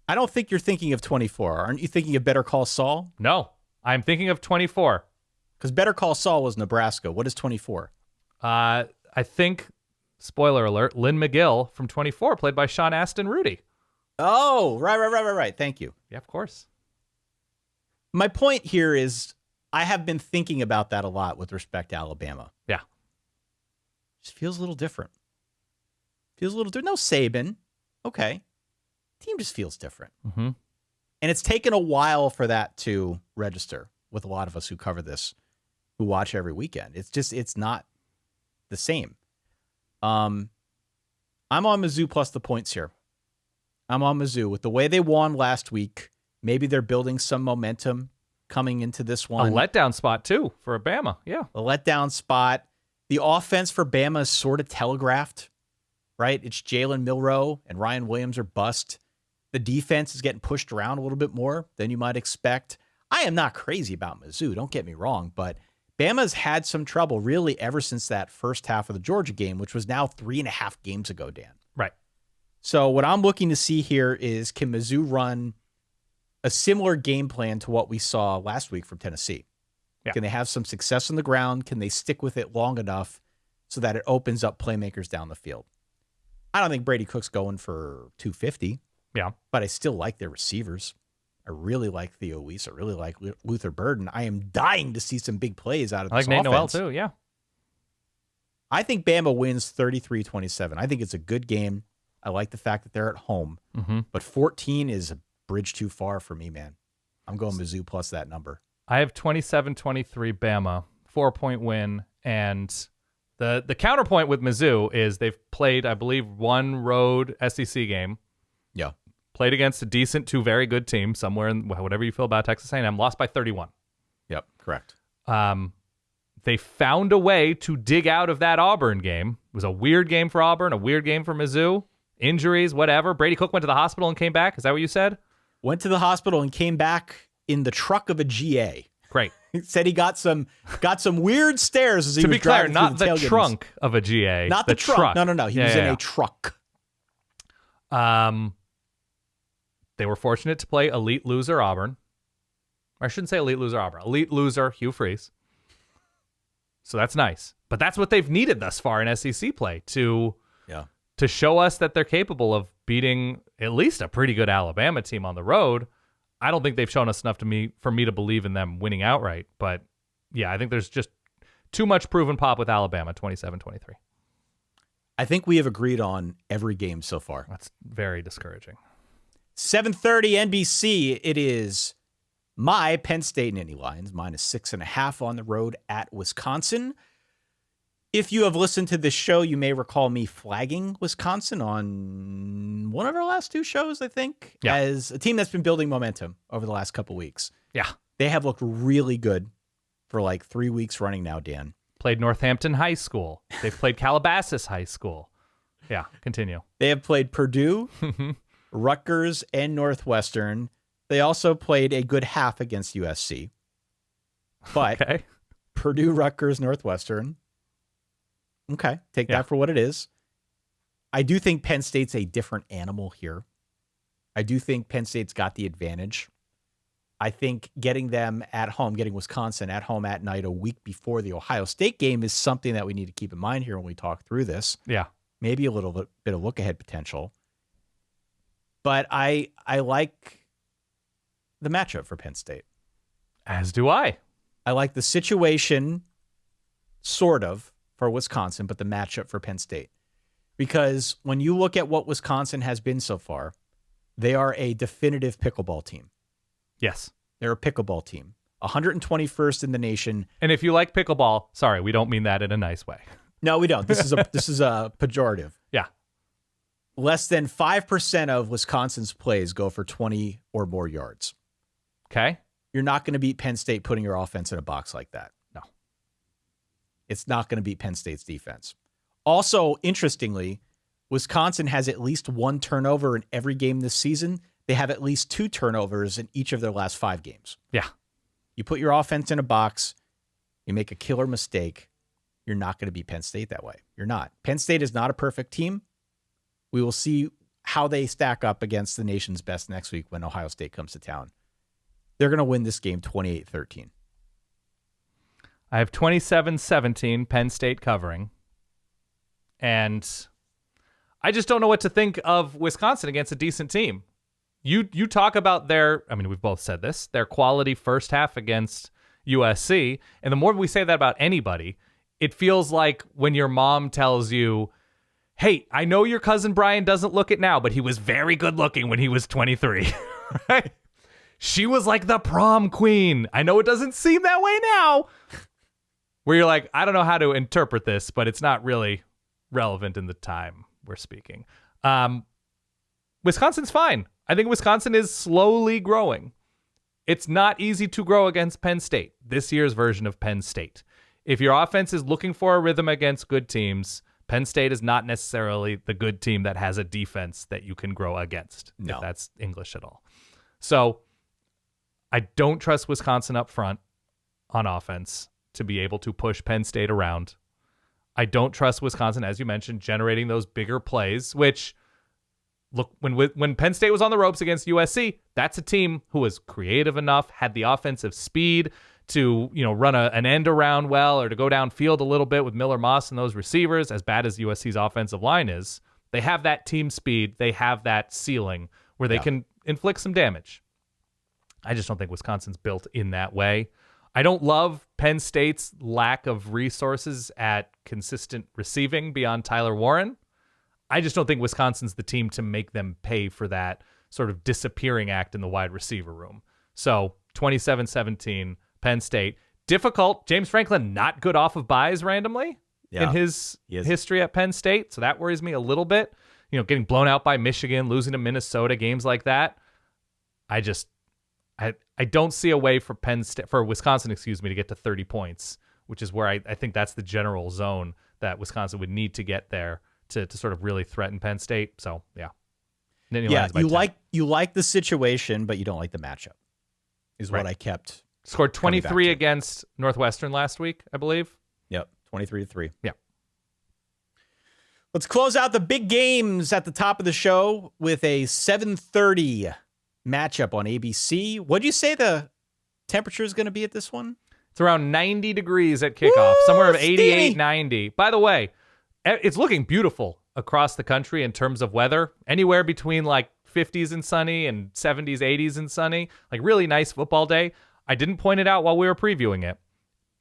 I don't think you're thinking of 24. Aren't you thinking of Better Call Saul? No, I'm thinking of 24. Because Better Call Saul was Nebraska. What is 24? I think, spoiler alert, Lynn McGill from 24, played by Sean Astin Rudy. Oh, right. Thank you. Yeah, of course. My point here is I have been thinking about that a lot with respect to Alabama. Yeah. Just feels a little different. No Saban. Okay. Team just feels different. Mm-hmm. And it's taken a while for that to register with a lot of us who cover this, who watch every weekend. It's not the same. I'm on Mizzou plus the points here. I'm on Mizzou with the way they won last week. Maybe they're building some momentum coming into this one. A letdown spot, too, for Bama. Yeah. A letdown spot. The offense for Bama is sort of telegraphed, right? It's Jalen Milroe and Ryan Williams are bust. The defense is getting pushed around a little bit more than you might expect. I am not crazy about Mizzou, don't get me wrong, but Bama's had some trouble really ever since that first half of the Georgia game, which was now 3.5 games ago, Dan. Right. So what I'm looking to see here is, can Mizzou run a similar game plan to what we saw last week from Tennessee? Yeah. Can they have some success on the ground? Can they stick with it long enough so that it opens up playmakers down the field? I don't think Brady Cook's going for 250. Yeah. But I still like their receivers. I really like Theo Weiss. I really like Luther Burden. I am dying to see some big plays out of this offense. I like Nate Noel too, yeah. I think Bama wins 33-27. I think it's a good game. I like the fact that they're at home. Mm-hmm. But 14 is a bridge too far for me, man. I'm going Mizzou plus that number. I have 27-23 Bama, 4-point win, and the counterpoint with Mizzou is they've played, I believe, one road SEC game. Yeah. Played against a decent to very good team somewhere in whatever you feel about Texas A&M, lost by 31. Yep, correct. They found a way to dig out of that Auburn game. It was a weird game for Auburn, a weird game for Mizzou. Injuries, whatever. Brady Cook went to the hospital and came back. Is that what you said? Went to the hospital and came back in the truck of a GA. Great. He said he got some weird stares as he was driving. To be clear, not the trunk of a GA. Not the truck. No. He was in a truck. They were fortunate to play elite loser Auburn. Or I shouldn't say elite loser Auburn. Elite loser Hugh Freeze. So that's nice. But that's what they've needed thus far in SEC play to show us that they're capable of beating at least a pretty good Alabama team on the road. I don't think they've shown us enough for me to believe in them winning outright. But yeah, I think there's just too much proven pop with Alabama, 27-23. I think we have agreed on every game so far. That's very discouraging. 7:30 NBC. It is my Penn State Nittany Lions minus 6.5 on the road at Wisconsin. If you have listened to this show, you may recall me flagging Wisconsin on one of our last two shows, I think, as a team that's been building momentum over the last couple weeks. Yeah. They have looked really good for like 3 weeks running now, Dan. Played Northampton High School. They've played Calabasas High School. Yeah, continue. They have played Purdue, Rutgers, and Northwestern. They also played a good half against USC. But Purdue, Rutgers, Northwestern. Okay, take that for what it is. I do think Penn State's a different animal here. I do think Penn State's got the advantage. I think getting them at home, getting Wisconsin at home at night a week before the Ohio State game is something that we need to keep in mind here when we talk through this. Yeah. Maybe a little bit of look-ahead potential. But I like the matchup for Penn State. As do I. I like the situation, sort of, for Wisconsin, but the matchup for Penn State. Because when you look at what Wisconsin has been so far, they are a definitive pickleball team. Yes. They're a pickleball team. 121st in the nation. And if you like pickleball, sorry, we don't mean that in a nice way. No, we don't. This is a pejorative. Yeah. Less than 5% of Wisconsin's plays go for 20 or more yards. Okay. You're not going to beat Penn State putting your offense in a box like that. No. It's not going to beat Penn State's defense. Also, interestingly, Wisconsin has at least one turnover in every game this season. They have at least 2 turnovers in each of their last 5 games. Yeah. You put your offense in a box, you make a killer mistake, you're not going to beat Penn State that way. You're not. Penn State is not a perfect team. We will see how they stack up against the nation's best next week when Ohio State comes to town. They're going to win this game 28-13. I have 27-17 Penn State covering. And I just don't know what to think of Wisconsin against a decent team. You talk about we've both said this, their quality first half against USC. And the more we say that about anybody, it feels like when your mom tells you, hey, I know your cousin Brian doesn't look it now, but he was very good looking when he was 23. Right? She was like the prom queen. I know it doesn't seem that way now. Where you're like, I don't know how to interpret this, but it's not really relevant in the time we're speaking. Wisconsin's fine. I think Wisconsin is slowly growing. It's not easy to grow against Penn State, this year's version of Penn State. If your offense is looking for a rhythm against good teams, Penn State is not necessarily the good team that has a defense that you can grow against, if that's English at all. So I don't trust Wisconsin up front on offense to be able to push Penn State around. I don't trust Wisconsin, as you mentioned, generating those bigger plays, which, look, when Penn State was on the ropes against USC, that's a team who was creative enough, had the offensive speed to, run an end around well or to go downfield a little bit with Miller Moss and those receivers, as bad as USC's offensive line is. They have that team speed. They have that ceiling where they can inflict some damage. I just don't think Wisconsin's built in that way. I don't love Penn State's lack of resources at consistent receiving beyond Tyler Warren. I just don't think Wisconsin's the team to make them pay for that sort of disappearing act in the wide receiver room. So 27-17, Penn State. Difficult. James Franklin, not good off of buys randomly in his history at Penn State. So that worries me a little bit. Getting blown out by Michigan, losing to Minnesota, games like that. I don't see a way for Wisconsin, to get to 30 points, which is where I think that's the general zone that Wisconsin would need to get there to sort of really threaten Penn State. So, yeah. You like the situation, but you don't like the matchup, is what I kept. Scored 23 against Northwestern last week, I believe. Yep, 23-3. Yeah. Let's close out the big games at the top of the show with a 7:30 matchup on ABC. What'd you say the temperature is going to be at this one? It's around 90 degrees at kickoff, somewhere of 88, steamy. 90. By the way, it's looking beautiful across the country in terms of weather, anywhere between like 50s and sunny and 70s, 80s and sunny, like really nice football day. I didn't point it out while we were previewing it.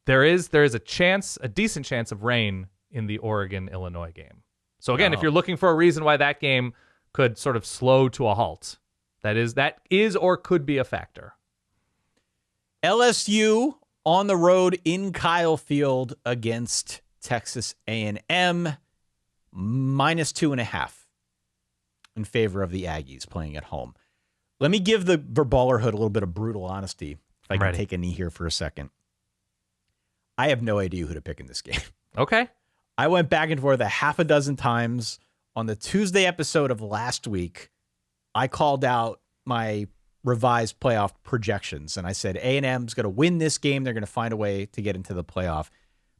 There is a decent chance of rain in the Oregon-Illinois game. So again, if you're looking for a reason why that game could sort of slow to a halt, that is or could be a factor. LSU on the road in Kyle Field against Texas A&M, -2.5 in favor of the Aggies playing at home. Let me give the Verballerhood a little bit of brutal honesty, if I can take a knee here for a second. I have no idea who to pick in this game. Okay. I went back and forth a half a dozen times. On the Tuesday episode of last week, I called out my revised playoff projections, and I said A&M's going to win this game. They're going to find a way to get into the playoff.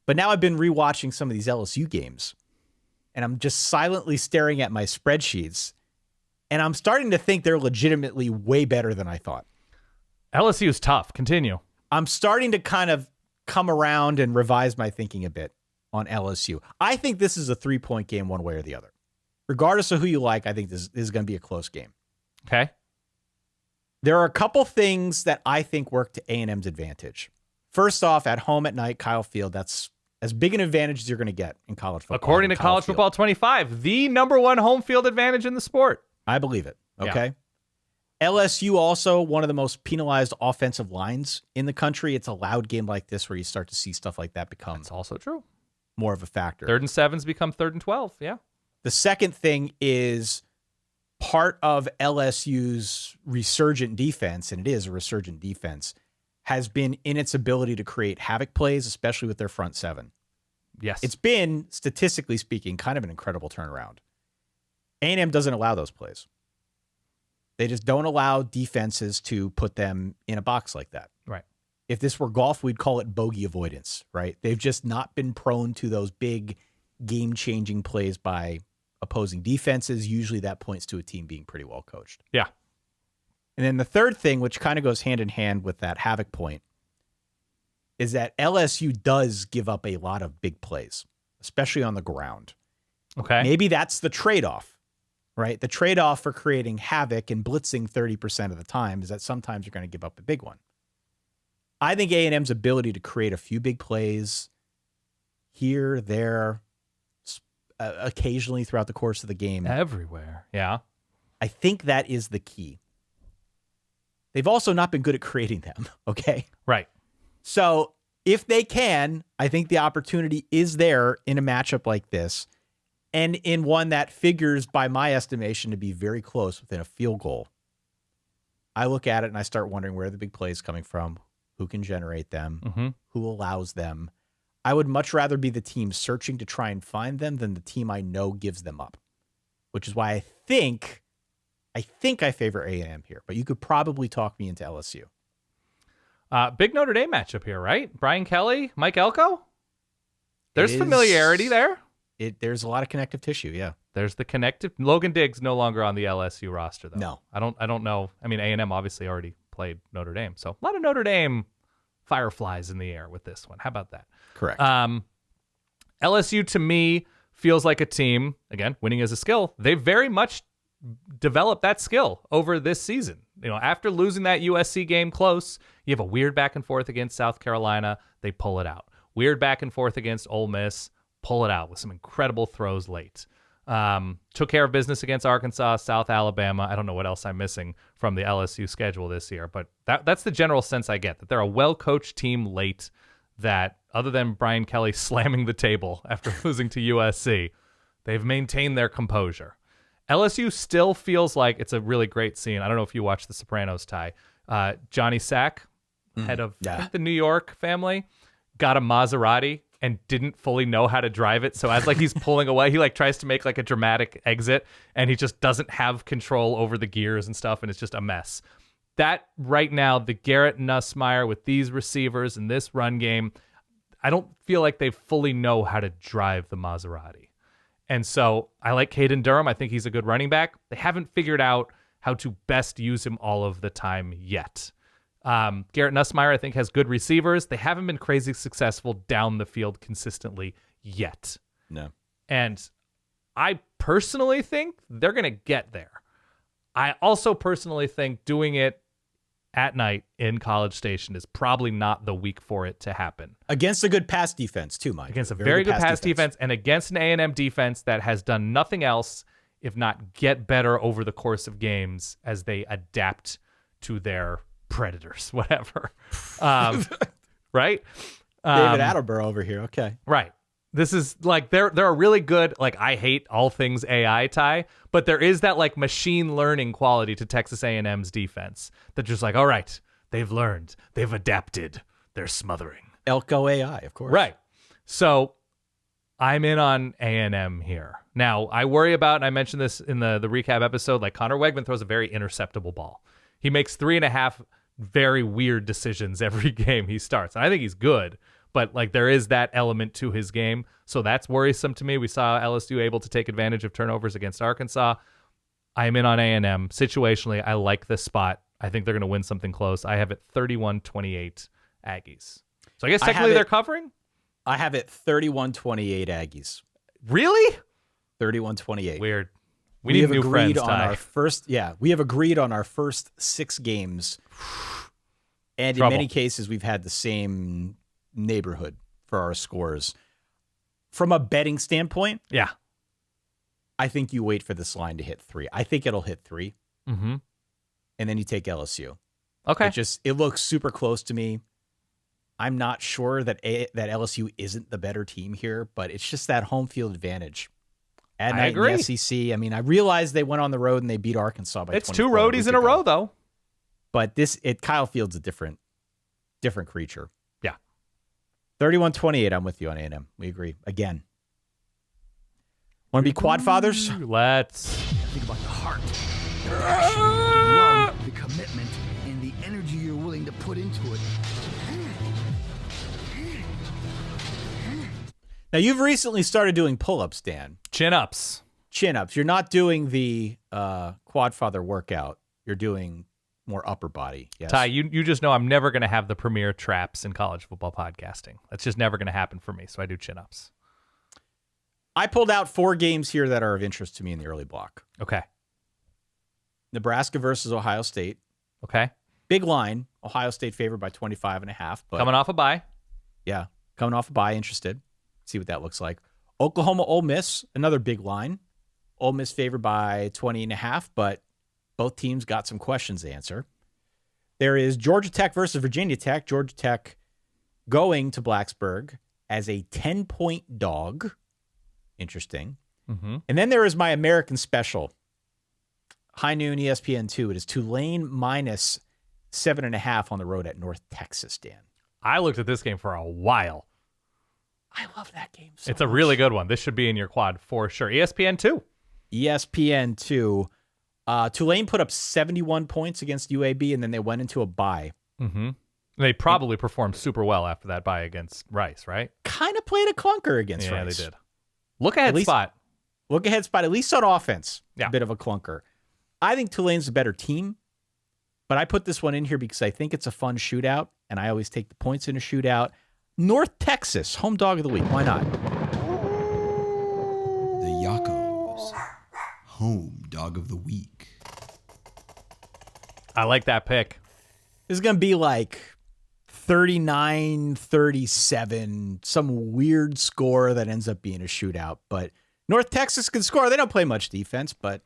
But now I've been rewatching some of these LSU games, and I'm just silently staring at my spreadsheets, and I'm starting to think they're legitimately way better than I thought. LSU is tough. Continue. I'm starting to kind of come around and revise my thinking a bit on LSU. I think this is a 3-point game one way or the other. Regardless of who you like, I think this is going to be a close game. Okay. There are a couple things that I think work to A&M's advantage. First off, at home at night, Kyle Field, that's as big an advantage as you're going to get in college football. According to College Football 25, the number one home field advantage in the sport. I believe it. Okay. Yeah. LSU also one of the most penalized offensive lines in the country. It's a loud game like this where you start to see stuff like that become That's also true. More of a factor. 3rd and 7s become 3rd and 12. Yeah. The second thing is part of LSU's resurgent defense, and it is a resurgent defense, has been in its ability to create havoc plays, especially with their front seven. Yes. It's been, statistically speaking, kind of an incredible turnaround. A&M doesn't allow those plays. They just don't allow defenses to put them in a box like that. Right. If this were golf, we'd call it bogey avoidance, right? They've just not been prone to those big game-changing plays by opposing defenses. Usually that points to a team being pretty well coached. Yeah. And then the third thing, which kind of goes hand in hand with that havoc point, is that LSU does give up a lot of big plays, especially on the ground. Okay. Maybe that's the trade-off, right? The trade-off for creating havoc and blitzing 30% of the time is that sometimes you're going to give up a big one. I think A&M's ability to create a few big plays here, there, occasionally throughout the course of the game. Everywhere. Yeah. I think that is the key. They've also not been good at creating them, okay? Right. So if they can, I think the opportunity is there in a matchup like this, and in one that figures, by my estimation, to be very close within a field goal. I look at it and I start wondering where the big play is coming from, who can generate them, who allows them. I would much rather be the team searching to try and find them than the team I know gives them up, which is why I think I favor A&M here, but you could probably talk me into LSU. Big Notre Dame matchup here, right? Brian Kelly, Mike Elko? There's familiarity there. There's a lot of connective tissue, yeah. There's the connective. Logan Diggs no longer on the LSU roster, though. No. I don't know. I mean, A&M obviously already played Notre Dame, so a lot of Notre Dame fireflies in the air with this one. How about that? Correct. LSU, to me, feels like a team, again, winning is a skill. They very much developed that skill over this season. You know, after losing that USC game close, you have a weird back and forth against South Carolina. They pull it out. Weird back and forth against Ole Miss. Pull it out with some incredible throws late. Took care of business against Arkansas, South Alabama. I don't know what else I'm missing from the LSU schedule this year, but that's the general sense I get, that they're a well-coached team late that, other than Brian Kelly slamming the table after losing to USC, they've maintained their composure. LSU still feels like it's a really great scene. I don't know if you watch The Sopranos, Ty. Johnny Sack, head of I think the New York family, got a Maserati and didn't fully know how to drive it. So as like he's pulling away, he like tries to make like a dramatic exit and he just doesn't have control over the gears and stuff. And it's just a mess. That right now, the Garrett Nussmeier with these receivers and this run game, I don't feel like they fully know how to drive the Maserati. And so I like Caden Durham. I think he's a good running back. They haven't figured out how to best use him all of the time yet. Garrett Nussmeier, I think, has good receivers. They haven't been crazy successful down the field consistently yet. No. And I personally think they're going to get there. I also personally think doing it at night in College Station is probably not the week for it to happen. Against a good pass defense, too, Mike. Against a very good pass defense and against an A&M defense that has done nothing else, if not get better over the course of games as they adapt to their predators, whatever. Right? David Attenborough over here. Okay. Right. This is like they're a really good, like, I hate all things AI, Ty, but there is that like machine learning quality to Texas A&M's defense that just like, all right, they've learned, they've adapted, they're smothering. Elko AI, of course. Right. So I'm in on A&M here. Now, I worry about, and I mentioned this in the recap episode, like Connor Wegman throws a very interceptable ball. He makes 3.5 very weird decisions every game he starts. And I think he's good. But like there is that element to his game. So that's worrisome to me. We saw LSU able to take advantage of turnovers against Arkansas. I am in on A&M. Situationally, I like this spot. I think they're going to win something close. I have it 31-28 Aggies. So I guess technically they're covering? I have it 31-28 Aggies. Really? 31-28. Weird. We need new friends, Ty. We have agreed on our first 6 games. And in many cases, we've had the same neighborhood for our scores. From a betting standpoint, yeah, I think you wait for this line to hit 3. I think it'll hit 3. Mm-hmm. And then you take LSU. Okay. It looks super close to me. I'm not sure that LSU isn't the better team here, but it's just that home field advantage. At night in the SEC. I mean, I realize they went on the road and they beat Arkansas by 24. It's 2 roadies in a row, though. But Kyle Field's a different creature. 31-28, I'm with you on A&M. We agree. Again. Want to be quad fathers? Let's. Think about the heart, the passion, the love, the commitment, and the energy you're willing to put into it. Now, you've recently started doing pull-ups, Dan. Chin-ups. Chin-ups. You're not doing the quad father workout. You're doing more upper body. Yes. Ty, you just know I'm never going to have the premier traps in college football podcasting. That's just never going to happen for me, so I do chin-ups. I pulled out 4 games here that are of interest to me in the early block. Okay. Nebraska versus Ohio State. Okay. Big line. Ohio State favored by 25.5. But coming off a bye. Yeah, coming off a bye. Interested. See what that looks like. Oklahoma, Ole Miss, another big line. Ole Miss favored by 20.5, but both teams got some questions to answer. There is Georgia Tech versus Virginia Tech. Georgia Tech going to Blacksburg as a 10-point dog. Interesting. Mm-hmm. And then there is my American special. High noon ESPN2. It is Tulane minus 7.5 on the road at North Texas, Dan. I looked at this game for a while. I love that game so It's a really good one. This should be in your quad for sure. ESPN2. ESPN2. Tulane put up 71 points against UAB, and then they went into a bye. Mm-hmm. They probably performed super well after that bye against Rice, right? Kind of played a clunker against Rice. Yeah, they did. Look ahead spot. Look ahead spot, at least on offense. Yeah. A bit of a clunker. I think Tulane's a better team, but I put this one in here because I think it's a fun shootout, and I always take the points in a shootout. North Texas, home dog of the week. Why not? The Yakos, home dog of the week. I like that pick. This is going to be like 39-37, some weird score that ends up being a shootout. But North Texas can score. They don't play much defense, but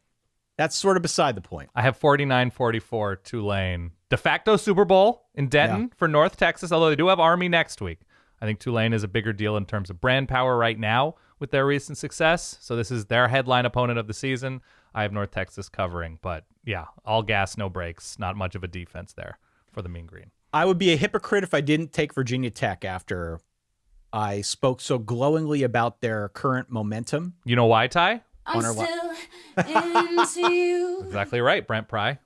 that's sort of beside the point. I have 49-44 Tulane. De facto Super Bowl in Denton for North Texas, although they do have Army next week. I think Tulane is a bigger deal in terms of brand power right now with their recent success. So this is their headline opponent of the season. I have North Texas covering, but yeah, all gas, no brakes. Not much of a defense there for the Mean Green. I would be a hypocrite if I didn't take Virginia Tech after I spoke so glowingly about their current momentum. You know why, Ty? I'm still into you. Exactly right, Brent Pry.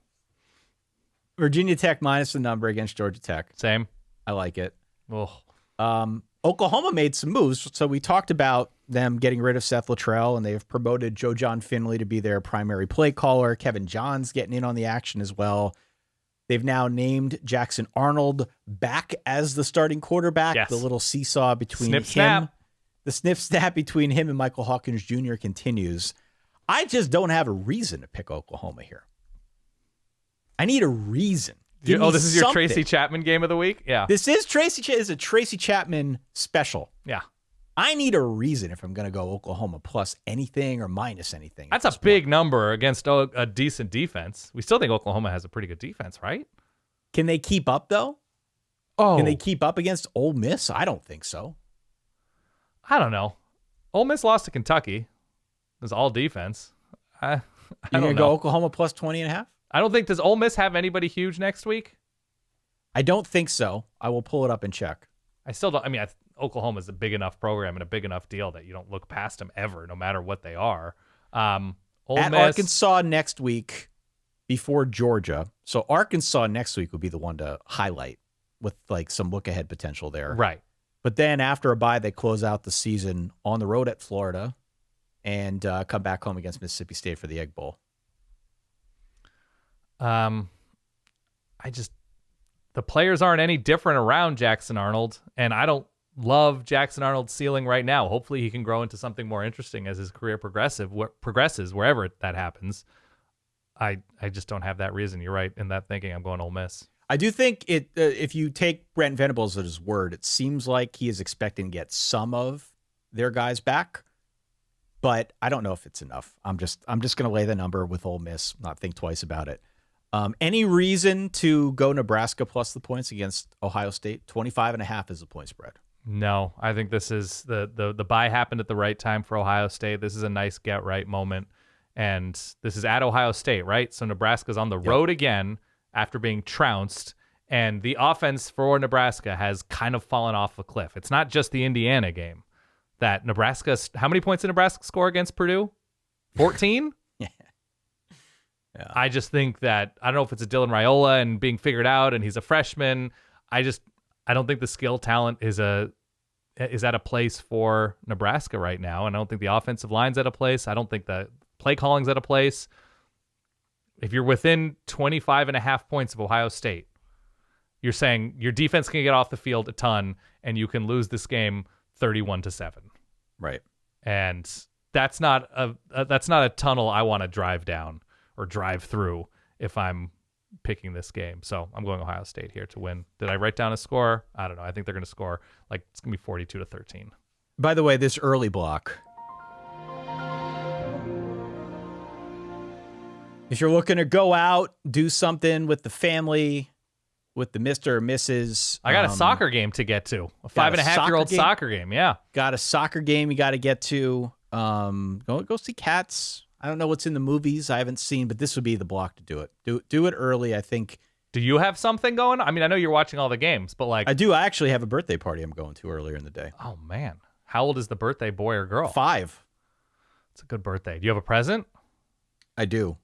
Virginia Tech minus the number against Georgia Tech. Same. I like it. Ugh. Oklahoma made some moves. So we talked about them getting rid of Seth Luttrell, and they have promoted Joe John Finley to be their primary play caller. Kevin John's getting in on the action as well. They've now named Jackson Arnold back as the starting quarterback. Yes. The little seesaw between Snip, snap. The sniff snap between him and Michael Hawkins Jr. continues. I just don't have a reason to pick Oklahoma here. I need a reason. Give me this is your something. Tracy Chapman game of the week? Yeah. This is a Tracy Chapman special. Yeah. I need a reason if I'm going to go Oklahoma plus anything or minus anything. That's a big number against a decent defense. We still think Oklahoma has a pretty good defense, right? Can they keep up, though? Oh. Can they keep up against Ole Miss? I don't think so. I don't know. Ole Miss lost to Kentucky. It was all defense. I You're don't going to know. go Oklahoma plus 20.5? I don't think, does Ole Miss have anybody huge next week? I don't think so. I will pull it up and check. I still don't. I mean, Oklahoma is a big enough program and a big enough deal that you don't look past them ever, no matter what they are. Ole At Miss, Arkansas next week before Georgia. So Arkansas next week would be the one to highlight with like some look ahead potential there. right? But then after a bye, they close out the season on the road at Florida and come back home against Mississippi State for the Egg Bowl. The players aren't any different around Jackson Arnold, and I don't love Jackson Arnold's ceiling right now. Hopefully he can grow into something more interesting as his career progresses, wherever that happens. I just don't have that reason. You're right in that thinking. I'm going Ole Miss. I do think it. If you take Brent Venables at his word, it seems like he is expecting to get some of their guys back, but I don't know if it's enough. I'm just going to lay the number with Ole Miss, not think twice about it. Any reason to go Nebraska plus the points against Ohio State? 25.5 is the point spread. No, I think this is the bye happened at the right time for Ohio State. This is a nice get right moment, and this is at Ohio State, right? So Nebraska's on the road again after being trounced, and the offense for Nebraska has kind of fallen off a cliff. It's not just the Indiana game that Nebraska. How many points did Nebraska score against Purdue? 14. Yeah. I just think that I don't know if it's a Dylan Raiola and being figured out, and he's a freshman. I don't think the skill talent is at a place for Nebraska right now, and I don't think the offensive line's at a place. I don't think the play calling's at a place. If you're within 25.5 points of Ohio State, you're saying your defense can get off the field a ton, and you can lose this game 31-7. Right. And that's not a tunnel I want to drive down or drive through if I'm picking this game. So I'm going Ohio State here to win. Did I write down a score? I don't know. I think they're going to score it's going to be 42-13. By the way, this early block, if you're looking to go out, do something with the family, with the Mr. or Mrs. I got a soccer game to get to. A 5.5-year-old soccer game. Yeah. Got a soccer game you got to get to. Go see Cats. I don't know what's in the movies I haven't seen, but this would be the block to do it. Do it early, I think. Do you have something going? I mean, I know you're watching all the games, but I do. I actually have a birthday party I'm going to earlier in the day. Oh, man. How old is the birthday boy or girl? 5. It's a good birthday. Do you have a present? I do.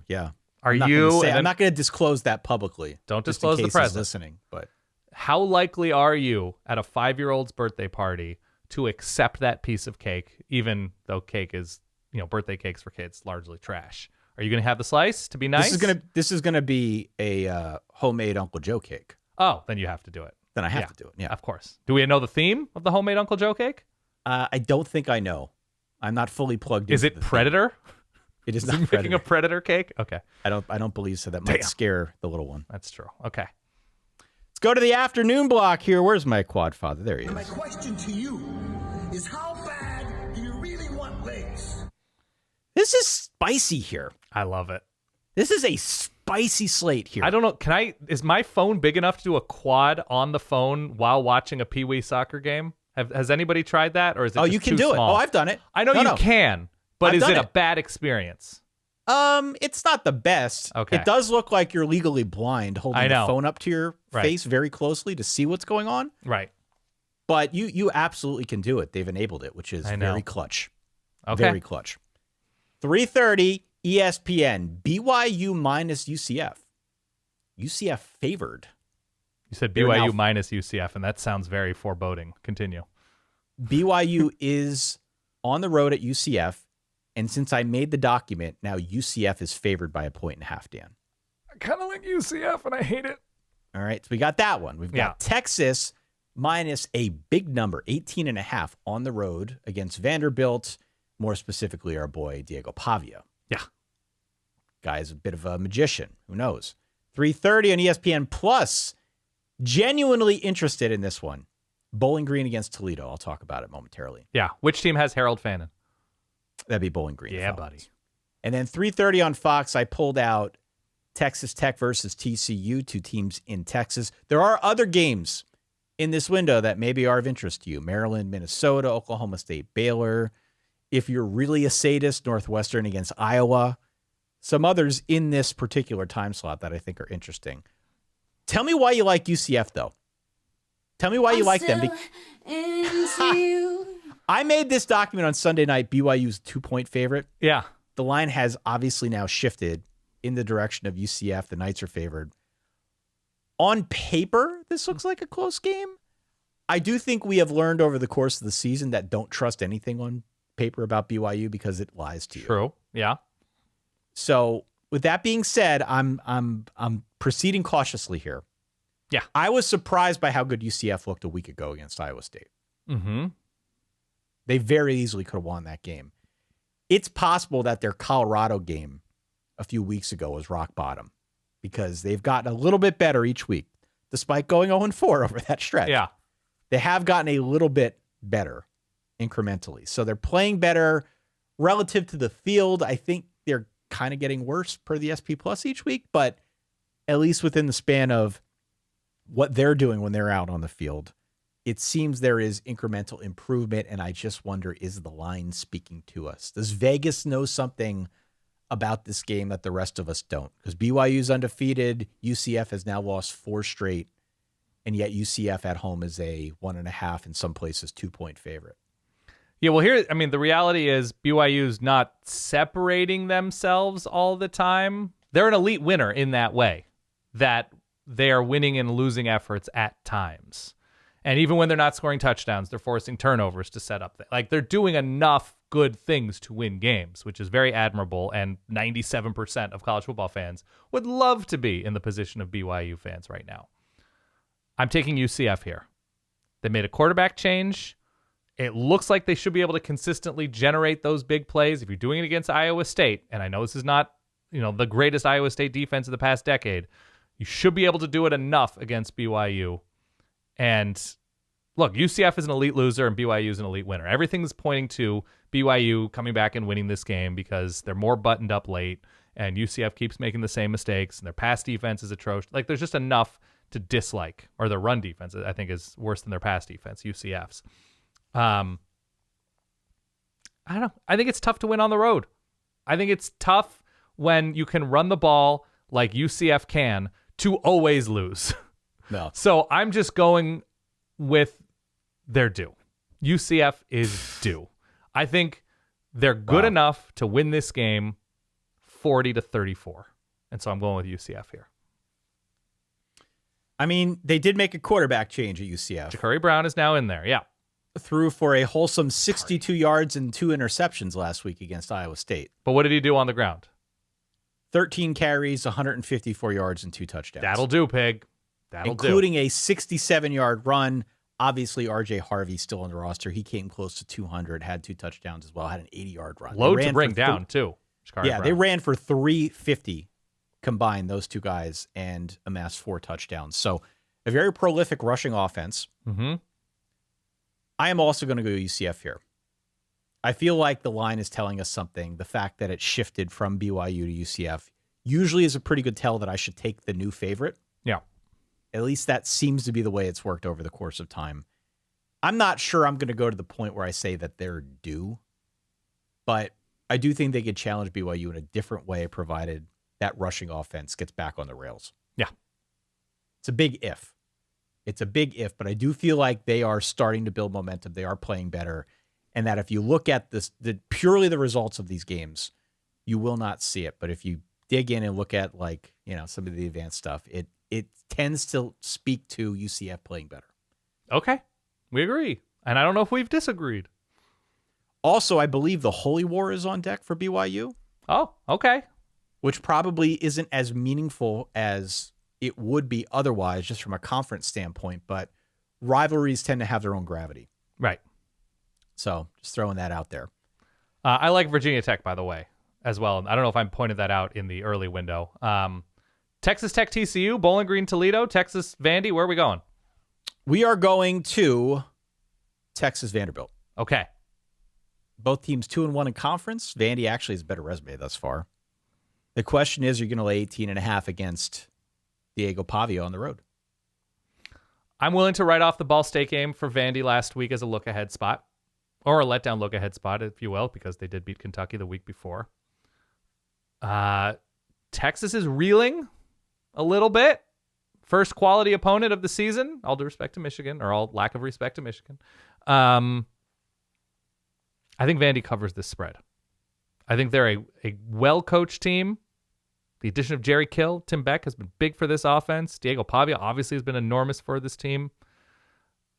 Yeah. I'm not going to disclose that publicly. Don't just in disclose the case he's present. listening, but how likely are you at a 5-year-old's birthday party to accept that piece of cake, even though cake is, birthday cakes for kids largely trash? Are you going to have the slice to be nice? This is gonna be a homemade Uncle Joe cake. Oh, then you have to do it. Then I have to do it. Yeah, of course. Do we know the theme of the homemade Uncle Joe cake? I don't think I know. I'm not fully plugged in. Is it Predator? It is Is not it making a Predator cake? Okay. I don't believe so. That might scare the little one. That's true. Okay. Let's go to the afternoon block here. Where's my quad father? There he is. And my question to you is, how bad do you really want legs? This is spicy here. I love it. This is a spicy slate here. I don't know. Is my phone big enough to do a quad on the phone while watching a Pee Wee soccer game? Has anybody tried that, or is it? Oh, you can do small? it. Oh, I've done it. I know you can, but I've is done it a it. bad experience? It's not the best. Okay. It does look like you're legally blind holding the phone up to your face very closely to see what's going on. Right. But you absolutely can do it. They've enabled it, which is very clutch. Okay. Very clutch. 3:30 ESPN, BYU minus UCF. UCF favored. You said BYU minus UCF, and that sounds very foreboding. Continue. BYU is on the road at UCF, and since I made the document, now UCF is favored by 1.5 points, Dan. I kind of like UCF, and I hate it. All right, so we got that one. We've got Texas minus a big number, 18.5 on the road against Vanderbilt, more specifically our boy Diego Pavia. Yeah. Guy's a bit of a magician. Who knows? 3:30 on ESPN Plus. Genuinely interested in this one. Bowling Green against Toledo. I'll talk about it momentarily. Yeah. Which team has Harold Fannin? That'd be Bowling Green. Yeah, buddy. And then 3:30 on Fox, I pulled out Texas Tech versus TCU, two teams in Texas. There are other games in this window that maybe are of interest to you. Maryland, Minnesota, Oklahoma State, Baylor. If you're really a sadist, Northwestern against Iowa. Some others in this particular time slot that I think are interesting. Tell me why you like UCF, though. Tell me why you like them. I made this document on Sunday night, BYU's 2-point favorite. Yeah. The line has obviously now shifted in the direction of UCF. The Knights are favored. On paper, this looks like a close game. I do think we have learned over the course of the season that don't trust anything on paper about BYU because it lies to you. True. Yeah. So with that being said, I'm proceeding cautiously here. Yeah. I was surprised by how good UCF looked a week ago against Iowa State. Mm-hmm. They very easily could have won that game. It's possible that their Colorado game a few weeks ago was rock bottom because they've gotten a little bit better each week, despite going 0-4 over that stretch. Yeah. They have gotten a little bit better incrementally. So they're playing better relative to the field. I think they're kind of getting worse per the SP Plus each week, but at least within the span of what they're doing when they're out on the field, it seems there is incremental improvement, and I just wonder, is the line speaking to us? Does Vegas know something about this game that the rest of us don't? Because BYU's undefeated, UCF has now lost 4 straight, and yet UCF at home is a 1.5, in some places 2-point favorite. Yeah, well, the reality is BYU's not separating themselves all the time. They're an elite winner in that way, that they are winning and losing efforts at times. And even when they're not scoring touchdowns, they're forcing turnovers to set up. They're doing enough good things to win games, which is very admirable. And 97% of college football fans would love to be in the position of BYU fans right now. I'm taking UCF here. They made a quarterback change. It looks like they should be able to consistently generate those big plays. If you're doing it against Iowa State, and I know this is not, the greatest Iowa State defense of the past decade, you should be able to do it enough against BYU. And look, UCF is an elite loser and BYU is an elite winner. Everything's pointing to BYU coming back and winning this game because they're more buttoned up late and UCF keeps making the same mistakes and their pass defense is atrocious. There's just enough to dislike, or their run defense, I think, is worse than their pass defense, UCF's. I don't know. I think it's tough to win on the road. I think it's tough when you can run the ball like UCF can to always lose. No. So I'm just going with their due. UCF is due. I think they're good enough to win this game 40-34. And so I'm going with UCF here. I mean, they did make a quarterback change at UCF. Ja'Cory Brown is now in there. Yeah. Threw for a wholesome 62 yards and 2 interceptions last week against Iowa State. But what did he do on the ground? 13 carries, 154 yards, and 2 touchdowns. That'll do, Pig. That'll do. Including a 67-yard run. Obviously, R.J. Harvey still on the roster. He came close to 200, had 2 touchdowns as well, had an 80-yard run. Load to bring down, too. Ja'Cory Brown. They ran for 350 combined, those two guys, and amassed 4 touchdowns. So a very prolific rushing offense. Mm-hmm. I am also going to go UCF here. I feel like the line is telling us something. The fact that it shifted from BYU to UCF usually is a pretty good tell that I should take the new favorite. Yeah. At least that seems to be the way it's worked over the course of time. I'm not sure I'm going to go to the point where I say that they're due, but I do think they could challenge BYU in a different way, provided that rushing offense gets back on the rails. Yeah. It's a big if. It's a big if, but I do feel like they are starting to build momentum. They are playing better. And that if you look at this, purely the results of these games, you will not see it. But if you dig in and look at some of the advanced stuff, it tends to speak to UCF playing better. Okay. We agree. And I don't know if we've disagreed. Also, I believe the Holy War is on deck for BYU. Oh, okay. which probably isn't as meaningful as it would be otherwise, just from a conference standpoint. But rivalries tend to have their own gravity. Right. So just throwing that out there. I like Virginia Tech, by the way, as well. I don't know if I pointed that out in the early window. Texas Tech, TCU, Bowling Green, Toledo, Texas, Vandy. Where are we going? We are going to Texas Vanderbilt. Okay. Both teams 2-1 in conference. Vandy actually has a better resume thus far. The question is, are you going to lay 18.5 against Diego Pavia on the road? I'm willing to write off the Ball State game for Vandy last week as a look-ahead spot, or a letdown look-ahead spot, if you will, because they did beat Kentucky the week before. Texas is reeling a little bit. First quality opponent of the season, all due respect to Michigan, or all lack of respect to Michigan. I think Vandy covers this spread. I think they're a well-coached team. The addition of Jerry Kill, Tim Beck has been big for this offense. Diego Pavia obviously has been enormous for this team.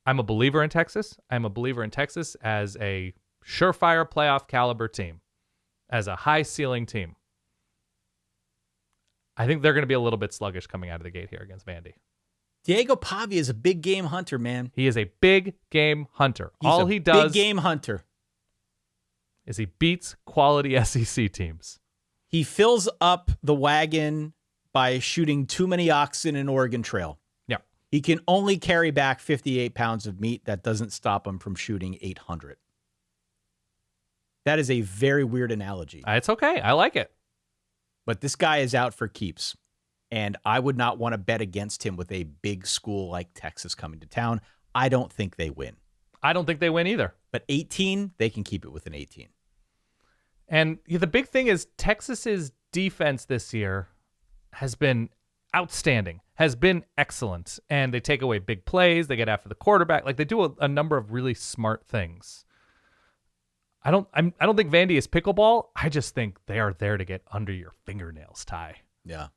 I'm a believer in Texas. I'm a believer in Texas as a surefire playoff caliber team, as a high ceiling team. I think they're going to be a little bit sluggish coming out of the gate here against Vandy. Diego Pavia is a big game hunter, man. He is a big game hunter. He's he does big game hunter is he beats quality SEC teams. He fills up the wagon by shooting too many oxen in Oregon Trail. Yeah. He can only carry back 58 pounds of meat. That doesn't stop him from shooting 800. That is a very weird analogy. It's okay. I like it. But this guy is out for keeps. And I would not want to bet against him with a big school like Texas coming to town. I don't think they win. I don't think they win either. But 18, they can keep it with an 18. And the big thing is Texas's defense this year has been outstanding, has been excellent. And they take away big plays. They get after the quarterback. Like, they do a number of really smart things. I don't think Vandy is pickleball. I just think they are there to get under your fingernails, Ty. Yeah.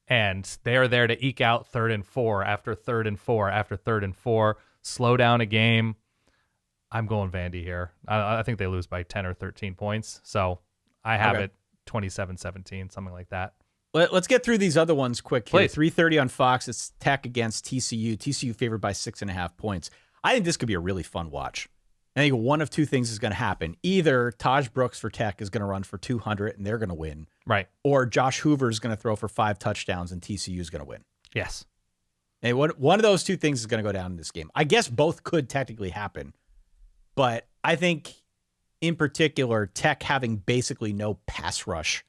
And they are there to eke out 3rd and 4 after 3rd and 4 after 3rd and 4, slow down a game. I'm going Vandy here. I think they lose by 10 or 13 points. So I have it 27-17, something like that. Let's get through these other ones quick here. Please. 3:30 on Fox. It's Tech against TCU. TCU favored by 6.5 points. I think this could be a really fun watch. I think one of two things is going to happen. Either Taj Brooks for Tech is going to run for 200 and they're going to win. Right. Or Josh Hoover is going to throw for 5 touchdowns and TCU is going to win. Yes. And one of those two things is going to go down in this game. I guess both could technically happen. But I think, in particular, Tech having basically no pass rush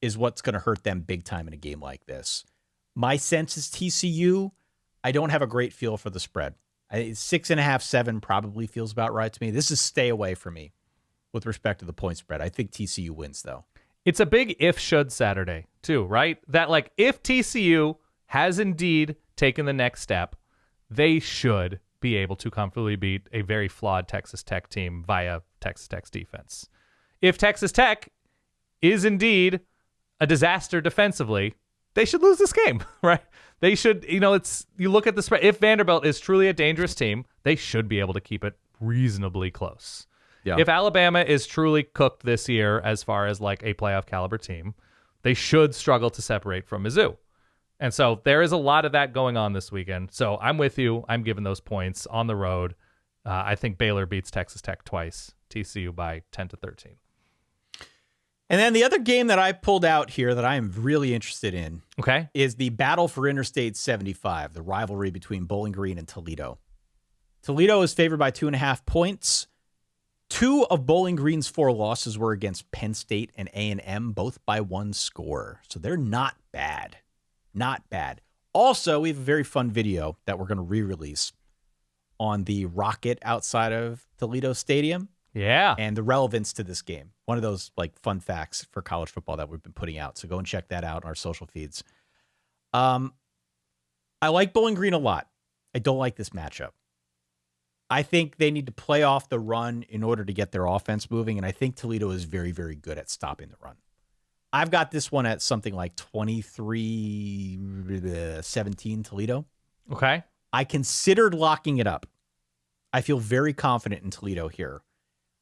is what's going to hurt them big time in a game like this. My sense is TCU, I don't have a great feel for the spread. 6.5, 7 probably feels about right to me. This is stay away from me with respect to the point spread. I think TCU wins, though. It's a big if-should Saturday, too, right? That, like, if TCU has indeed taken the next step, they should be able to comfortably beat a very flawed Texas Tech team via Texas Tech's defense. If Texas Tech is indeed a disaster defensively, they should lose this game, right? They should, you look at the spread. If Vanderbilt is truly a dangerous team, they should be able to keep it reasonably close. Yeah. If Alabama is truly cooked this year as far as like a playoff caliber team, they should struggle to separate from Mizzou. And so there is a lot of that going on this weekend. So I'm with you. I'm giving those points on the road. I think Baylor beats Texas Tech twice, TCU by 10-13. And then the other game that I pulled out here that I am really interested in is the battle for Interstate 75, the rivalry between Bowling Green and Toledo. Toledo is favored by 2.5 points. 2 of Bowling Green's 4 losses were against Penn State and A&M, both by 1 score. So they're not bad. Not bad. Also, we have a very fun video that we're going to re-release on the rocket outside of Toledo Stadium. Yeah. And the relevance to this game. One of those like fun facts for college football that we've been putting out. So go and check that out on our social feeds. I like Bowling Green a lot. I don't like this matchup. I think they need to play off the run in order to get their offense moving. And I think Toledo is very, very good at stopping the run. I've got this one at something like 23-17 Toledo. Okay. I considered locking it up. I feel very confident in Toledo here.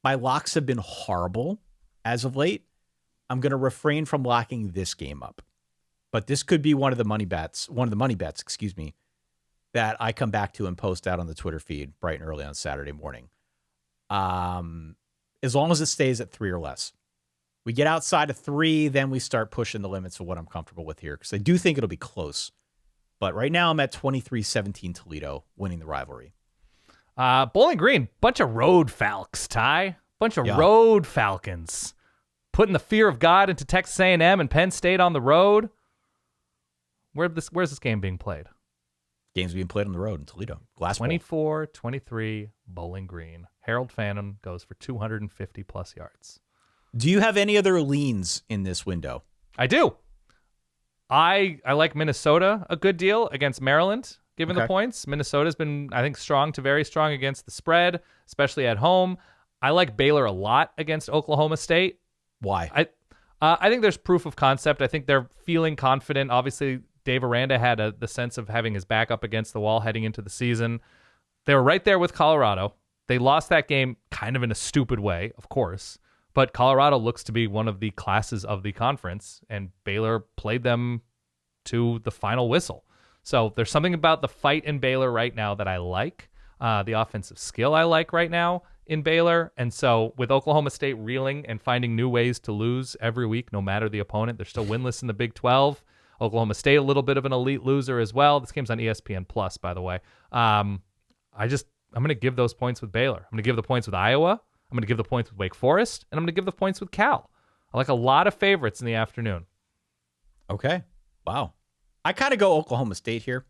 My locks have been horrible as of late. I'm going to refrain from locking this game up. But this could be one of the money bets, that I come back to and post out on the Twitter feed bright and early on Saturday morning. As long as it stays at 3 or less. We get outside of 3, then we start pushing the limits of what I'm comfortable with here, because I do think it'll be close. But right now I'm at 23-17 Toledo, winning the rivalry. Bowling Green, bunch of road Falcons, Ty. Bunch of road Falcons. Putting the fear of God into Texas A&M and Penn State on the road. Where's this game being played? Game's being played on the road in Toledo. Glass Bowl. 24-23 Bowling Green. Harold Phantom goes for 250-plus yards. Do you have any other leans in this window? I do. I like Minnesota a good deal against Maryland, given the points. Minnesota's been, I think, strong to very strong against the spread, especially at home. I like Baylor a lot against Oklahoma State. Why? I think there's proof of concept. I think they're feeling confident. Obviously, Dave Aranda had the sense of having his back up against the wall heading into the season. They were right there with Colorado. They lost that game kind of in a stupid way, of course. But Colorado looks to be one of the classes of the conference, and Baylor played them to the final whistle. So there's something about the fight in Baylor right now that I like. The offensive skill I like right now in Baylor. And so with Oklahoma State reeling and finding new ways to lose every week, no matter the opponent, they're still winless in the Big 12. Oklahoma State, a little bit of an elite loser as well. This game's on ESPN Plus, by the way. I'm going to give those points with Baylor. I'm going to give the points with Iowa. I'm going to give the points with Wake Forest, and I'm going to give the points with Cal. I like a lot of favorites in the afternoon. Okay. Wow. I kind of go Oklahoma State here.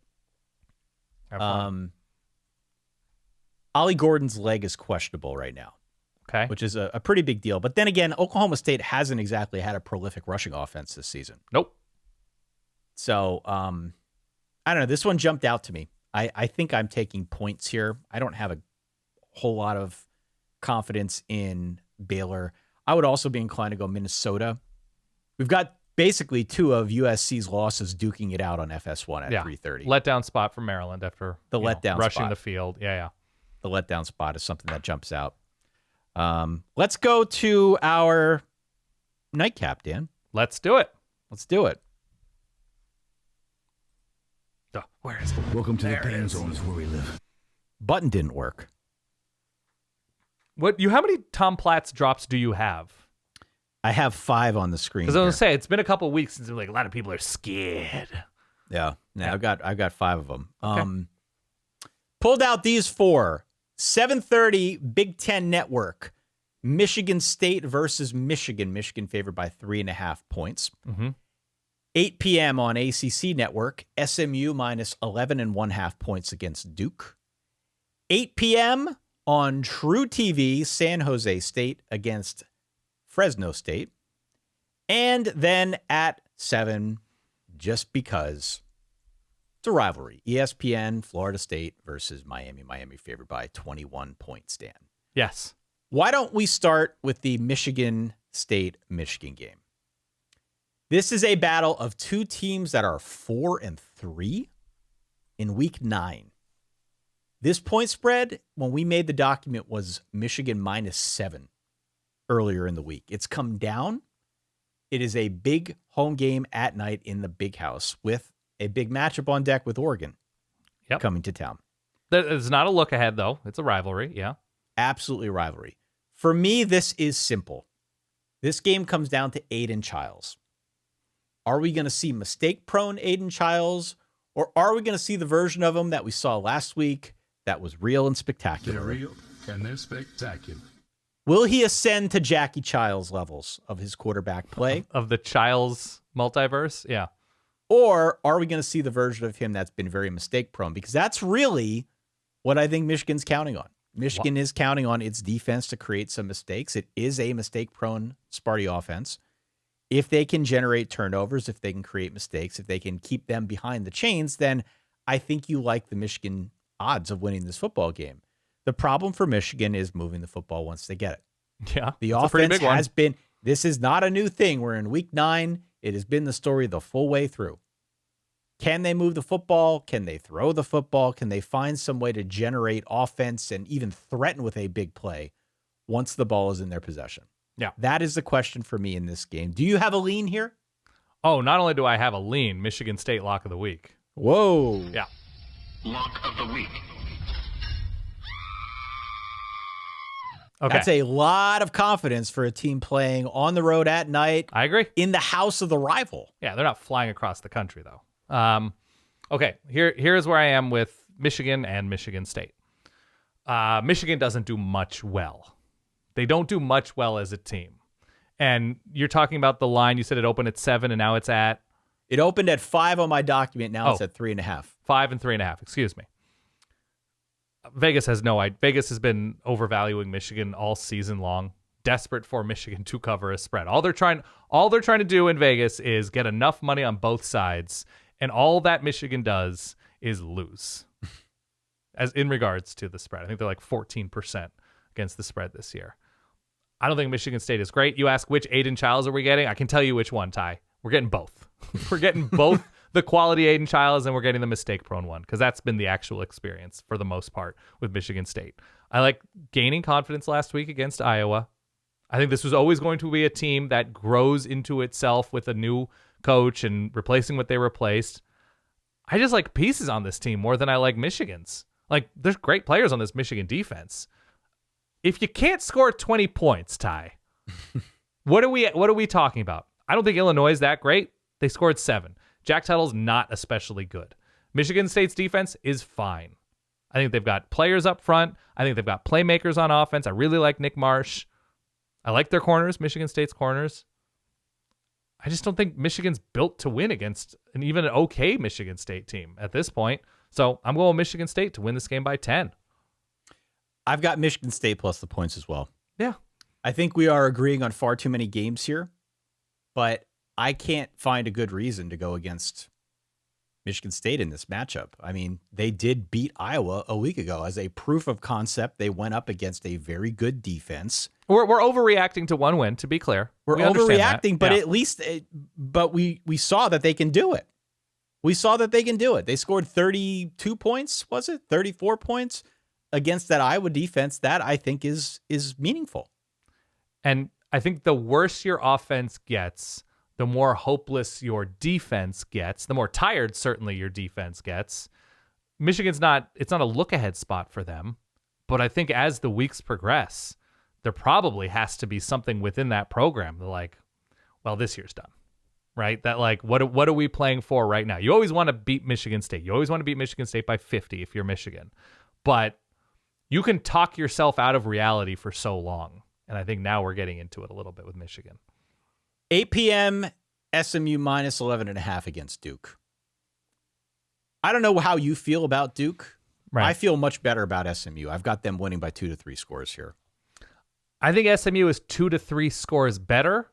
Ollie Gordon's leg is questionable right now. Okay. Which is a pretty big deal. But then again, Oklahoma State hasn't exactly had a prolific rushing offense this season. Nope. So, I don't know. This one jumped out to me. I think I'm taking points here. I don't have a whole lot of confidence in Baylor. I would also be inclined to go Minnesota. We've got basically 2 of USC's losses duking it out on FS1 at 3:30. Letdown spot for Maryland after rushing the field. Yeah. The letdown spot is something that jumps out. Let's go to our nightcap, Dan. Let's do it. Where is it? Welcome to the pain zone, is where we live. Button didn't work. How many Tom Platz drops do you have? I have 5 on the screen. Because I was going to say, it's been a couple of weeks since a lot of people are scared. Yeah. I've got 5 of them. Okay. Pulled out these 4. 7:30 Big Ten Network. Michigan State versus Michigan. Michigan favored by 3.5 points. Mm-hmm. 8 p.m. on ACC Network. SMU minus 11.5 points against Duke. 8 p.m. on True TV. San Jose State against Fresno State. And then at 7, just because it's a rivalry. ESPN, Florida State versus Miami. Miami favored by 21 points, Dan. Yes. Why don't we start with the Michigan State-Michigan game? This is a battle of 2 teams that are 4-3 in week 9. This point spread, when we made the document, was Michigan minus 7 earlier in the week. It's come down. It is a big home game at night in the Big House with a big matchup on deck with Oregon coming to town. It's not a look ahead, though. It's a rivalry, yeah. Absolutely a rivalry. For me, this is simple. This game comes down to Aiden Childs. Are we going to see mistake-prone Aiden Childs, or are we going to see the version of him that we saw last week that was real and spectacular? They're real, and they're spectacular. Will he ascend to Jackie Childs levels of his quarterback play? Of the Childs multiverse? Yeah. Or are we going to see the version of him that's been very mistake-prone? Because that's really what I think Michigan's counting on. Michigan is counting on its defense to create some mistakes. It is a mistake-prone Sparty offense. If they can generate turnovers, if they can create mistakes, if they can keep them behind the chains, then I think you like the Michigan odds of winning this football game. The problem for Michigan is moving the football once they get it. Yeah. The offense has been, this is not a new thing. We're in week 9. It has been the story the full way through. Can they move the football? Can they throw the football? Can they find some way to generate offense and even threaten with a big play once the ball is in their possession? Yeah. That is the question for me in this game. Do you have a lean here? Oh, not only do I have a lean, Michigan State lock of the week. Whoa. Yeah. Lock of the week. Okay. That's a lot of confidence for a team playing on the road at night. I agree. In the house of the rival. Yeah, they're not flying across the country, though. Okay, here's where I am with Michigan and Michigan State. Michigan doesn't do much well. They don't do much well as a team. And you're talking about the line. You said it opened at 7, and now it's at? It opened at 5 on my document. Now it's at 3.5. 5 and 3.5. Excuse me. Vegas has no idea. Vegas has been overvaluing Michigan all season long, desperate for Michigan to cover a spread. All they're trying to do in Vegas is get enough money on both sides, and all that Michigan does is lose. As in regards to the spread, I think they're like 14% against the spread this year. I don't think Michigan State is great. You ask which Aiden Childs are we getting? I can tell you which one, Ty. We're getting both. We're getting both the quality Aiden Childs, and we're getting the mistake-prone one, because that's been the actual experience for the most part with Michigan State. I like gaining confidence last week against Iowa. I think this was always going to be a team that grows into itself with a new coach and replacing what they replaced. I just like pieces on this team more than I like Michigan's. Like, there's great players on this Michigan defense. If you can't score 20 points, Ty, what are we talking about? I don't think Illinois is that great. They scored 7. Jack Tuttle's not especially good. Michigan State's defense is fine. I think they've got players up front. I think they've got playmakers on offense. I really like Nick Marsh. I like their corners, Michigan State's corners. I just don't think Michigan's built to win against even an okay Michigan State team at this point. So I'm going with Michigan State to win this game by 10. I've got Michigan State plus the points as well. Yeah. I think we are agreeing on far too many games here, but I can't find a good reason to go against Michigan State in this matchup. I mean, they did beat Iowa a week ago. As a proof of concept, they went up against a very good defense. We're overreacting to one win, to be clear. We're We understand overreacting, that. but Yeah. at least, we saw that they can do it. We saw that they can do it. They scored 32 points, was it? 34 points against that Iowa defense. That I think is meaningful. And I think the worse your offense gets, the more hopeless your defense gets, the more tired certainly your defense gets. Michigan's it's not a look-ahead spot for them, but I think as the weeks progress, there probably has to be something within that program. They're like, well, this year's done, right? That like, what are we playing for right now? You always want to beat Michigan State. You always want to beat Michigan State by 50 if you're Michigan, but you can talk yourself out of reality for so long. And I think now we're getting into it a little bit with Michigan. 8 p.m. SMU minus 11.5 against Duke. I don't know how you feel about Duke. Right. I feel much better about SMU. I've got them winning by 2 to 3 scores here. I think SMU is 2 to 3 scores better,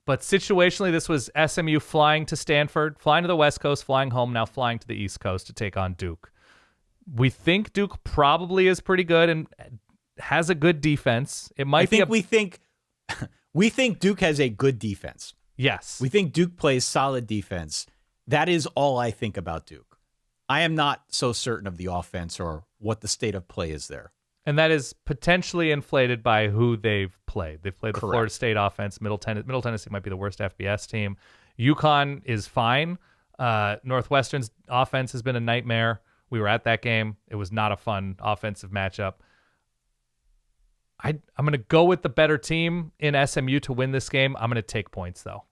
but situationally, this was SMU flying to Stanford, flying to the West Coast, flying home, now flying to the East Coast to take on Duke. We think Duke probably is pretty good and has a good defense. It might we think Duke has a good defense. Yes. We think Duke plays solid defense. That is all I think about Duke. I am not so certain of the offense or what the state of play is there. And that is potentially inflated by who they've played. They've played the Correct. Florida State offense. Middle Tennessee might be the worst FBS team. UConn is fine. Northwestern's offense has been a nightmare. We were at that game. It was not a fun offensive matchup. I'm going to go with the better team in SMU to win this game. I'm going to take points, though.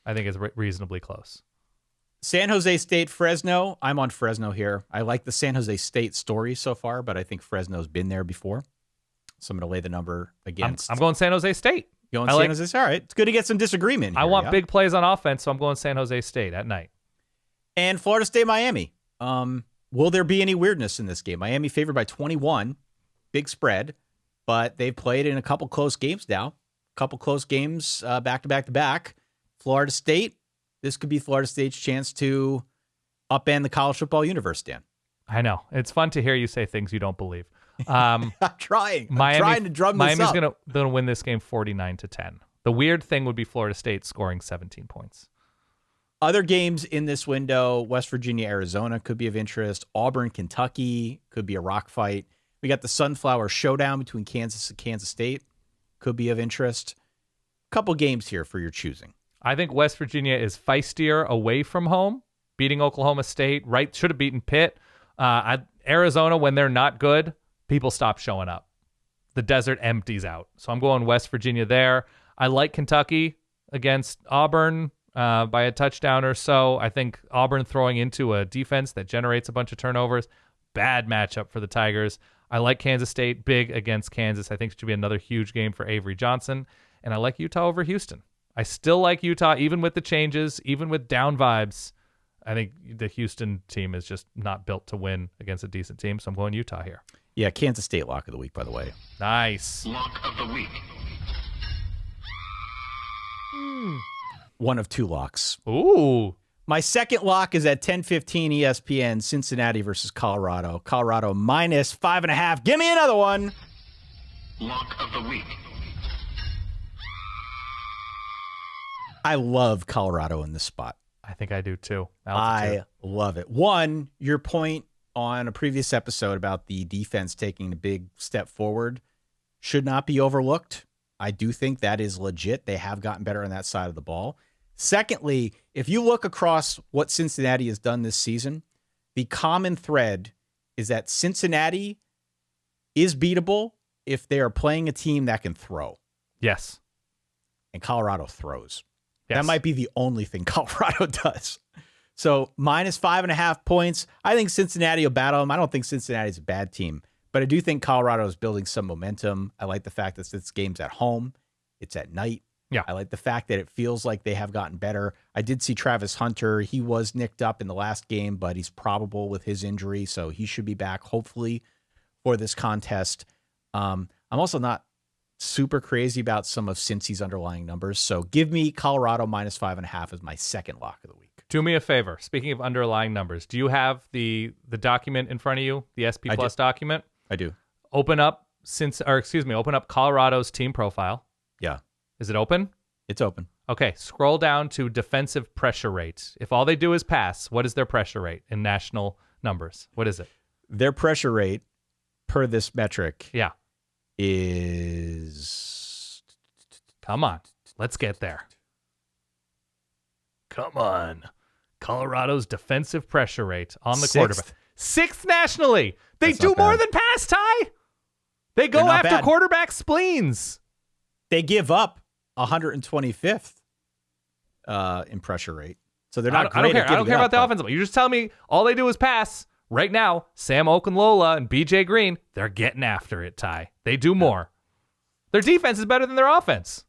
I think it's reasonably close. San Jose State, Fresno. I'm on Fresno here. I like the San Jose State story so far, but I think Fresno's been there before. So I'm going to lay the number against. I'm going San Jose State. Going San Jose State. All right. It's good to get some disagreement here. I want big plays on offense, so I'm going San Jose State at night. And Florida State, Miami. Will there be any weirdness in this game? Miami favored by 21. Big spread. But they've played in a couple close games now. Couple close games back to back to back. Florida State. This could be Florida State's chance to upend the college football universe, Dan. I know. It's fun to hear you say things you don't believe. I'm trying. I'm trying to drum this Miami's up. going to win this game 49-10. The weird thing would be Florida State scoring 17 points. Other games in this window, West Virginia, Arizona could be of interest. Auburn, Kentucky could be a rock fight. We got the Sunflower Showdown between Kansas and Kansas State. could be of interest. Couple games here for your choosing. I think West Virginia is feistier away from home, beating Oklahoma State. Right, should have beaten Pitt. Arizona, when they're not good, people stop showing up. The desert empties out. So I'm going West Virginia there. I like Kentucky against Auburn by a touchdown or so. I think Auburn throwing into a defense that generates a bunch of turnovers. Bad matchup for the Tigers. I like Kansas State big against Kansas. I think it should be another huge game for Avery Johnson. And I like Utah over Houston. I still like Utah, even with the changes, even with down vibes. I think the Houston team is just not built to win against a decent team, so I'm going Utah here. Yeah, Kansas State lock of the week, by the way. Nice. Lock of the week. One of two locks. Ooh. My second lock is at 10:15 ESPN, Cincinnati versus Colorado. Colorado minus 5.5. Give me another one. Lock of the week. I love Colorado in this spot. I think I do too. I love it. One, your point on a previous episode about the defense taking a big step forward should not be overlooked. I do think that is legit. They have gotten better on that side of the ball. Secondly, if you look across what Cincinnati has done this season, the common thread is that Cincinnati is beatable if they are playing a team that can throw. Yes. And Colorado throws. Yes. That might be the only thing Colorado does. So minus 5.5 points. I think Cincinnati will battle them. I don't think Cincinnati's a bad team, but I do think Colorado is building some momentum. I like the fact that this game's at home. It's at night. Yeah. I like the fact that it feels like they have gotten better. I did see Travis Hunter. He was nicked up in the last game, but he's probable with his injury, so he should be back hopefully for this contest. I'm also not super crazy about some of Cincy's underlying numbers. So give me Colorado minus 5.5 as my second lock of the week. Do me a favor. Speaking of underlying numbers, do you have the document in front of you, the SP Plus document? I do. Open up Colorado's team profile. Yeah. Is it open? It's open. Okay. Scroll down to defensive pressure rate. If all they do is pass, what is their pressure rate in national numbers? What is it? Their pressure rate per this metric Yeah. is... Come on. Let's get there. Come on. Colorado's defensive pressure rate on the quarterback. Sixth nationally. They That's do not more bad. than pass, Ty. They go They're not after bad. quarterback spleens. They give up 125th in pressure rate. So they're not I don't great care. at I don't giving care up, about the but offensive. You just tell me all they do is pass. Right now, Sam Okunlola and BJ Green, they're getting after it, Ty. They do more. Their defense is better than their offense.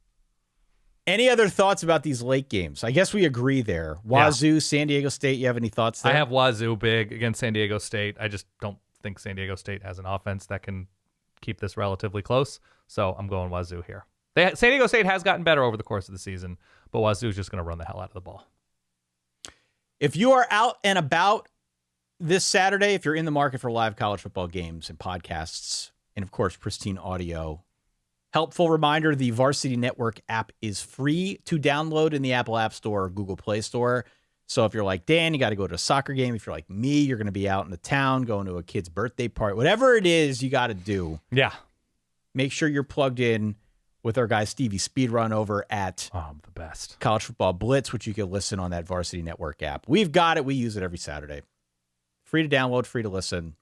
Any other thoughts about these late games? I guess we agree there. Wazoo, San Diego State, you have any thoughts there? I have Wazoo big against San Diego State. I just don't think San Diego State has an offense that can keep this relatively close. So I'm going Wazoo here. San Diego State has gotten better over the course of the season, but Wazoo is just going to run the hell out of the ball. If you are out and about this Saturday, if you're in the market for live college football games and podcasts, and of course, pristine audio, helpful reminder, the Varsity Network app is free to download in the Apple App Store or Google Play Store. So if you're like Dan, you got to go to a soccer game. If you're like me, you're going to be out in the town, going to a kid's birthday party. Whatever it is you got to do, Yeah. make sure you're plugged in with our guy Stevie Speedrun over at The best. College Football Blitz, which you can listen on that Varsity Network app. We've got it. We use it every Saturday. Free to download, free to listen.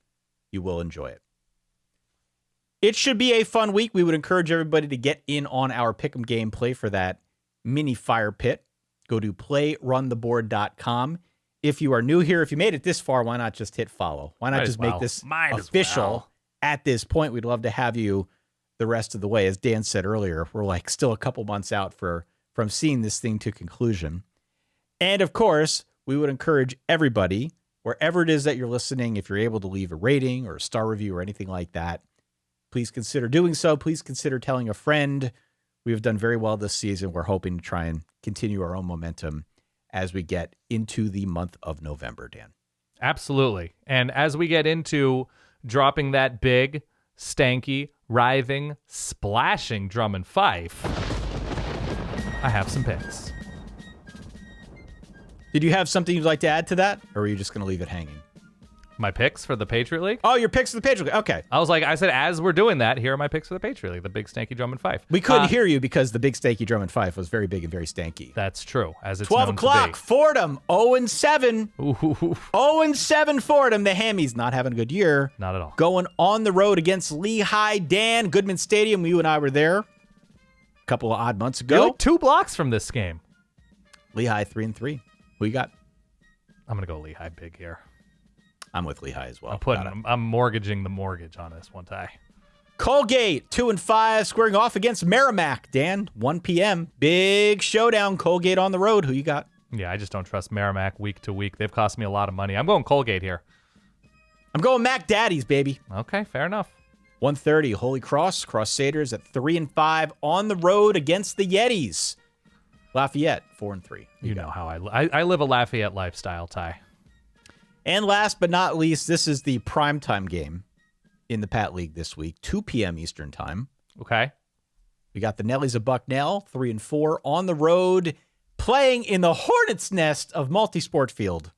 You will enjoy it. It should be a fun week. We would encourage everybody to get in on our Pick'em game, play for that mini fire pit. Go to playruntheboard.com. If you are new here, if you made it this far, why not just hit follow? Why not just make this official at this point? We'd love to have you the rest of the way. As Dan said earlier, we're like still a couple months out from seeing this thing to conclusion. And of course, we would encourage everybody, wherever it is that you're listening, if you're able to leave a rating or a star review or anything like that, please consider doing so. Please consider telling a friend. We have done very well this season. We're hoping to try and continue our own momentum as we get into the month of November, Dan. Absolutely. And as we get into dropping that big, stanky, writhing, splashing drum and fife, I have some picks. Did you have something you'd like to add to that, or are you just going to leave it hanging? My picks for the Patriot League? Oh, your picks for the Patriot League. Okay. I said, as we're doing that, here are my picks for the Patriot League, the big stanky drum and fife. We couldn't hear you because the big stanky drum and fife was very big and very stanky. That's true, as it's 12 known o'clock, to be. Fordham, 0-7. Ooh. 0-7 Fordham. The Hammies not having a good year. Not at all. Going on the road against Lehigh. Dan, Goodman Stadium. You and I were there a couple of odd months ago. You're like 2 blocks from this game. Lehigh 3-3. Who you got? I'm going to go Lehigh big here. I'm with Lehigh as well. I'm mortgaging the mortgage on this one, Ty. Colgate 2-5 squaring off against Merrimack. Dan, 1 p.m. Big showdown. Colgate on the road. Who you got? Yeah, I just don't trust Merrimack week to week. They've cost me a lot of money. I'm going Colgate here. I'm going Mac Daddies, baby. Okay, fair enough. 1:30 Holy Cross Crusaders at 3-5 on the road against the Yetis. Lafayette 4-3. You know how I live a Lafayette lifestyle, Ty. And last but not least, this is the primetime game in the Pat League this week, 2 p.m. Eastern time. Okay. We got the Nellies of Bucknell, 3-4 on the road, playing in the Hornets' Nest of Multisport Field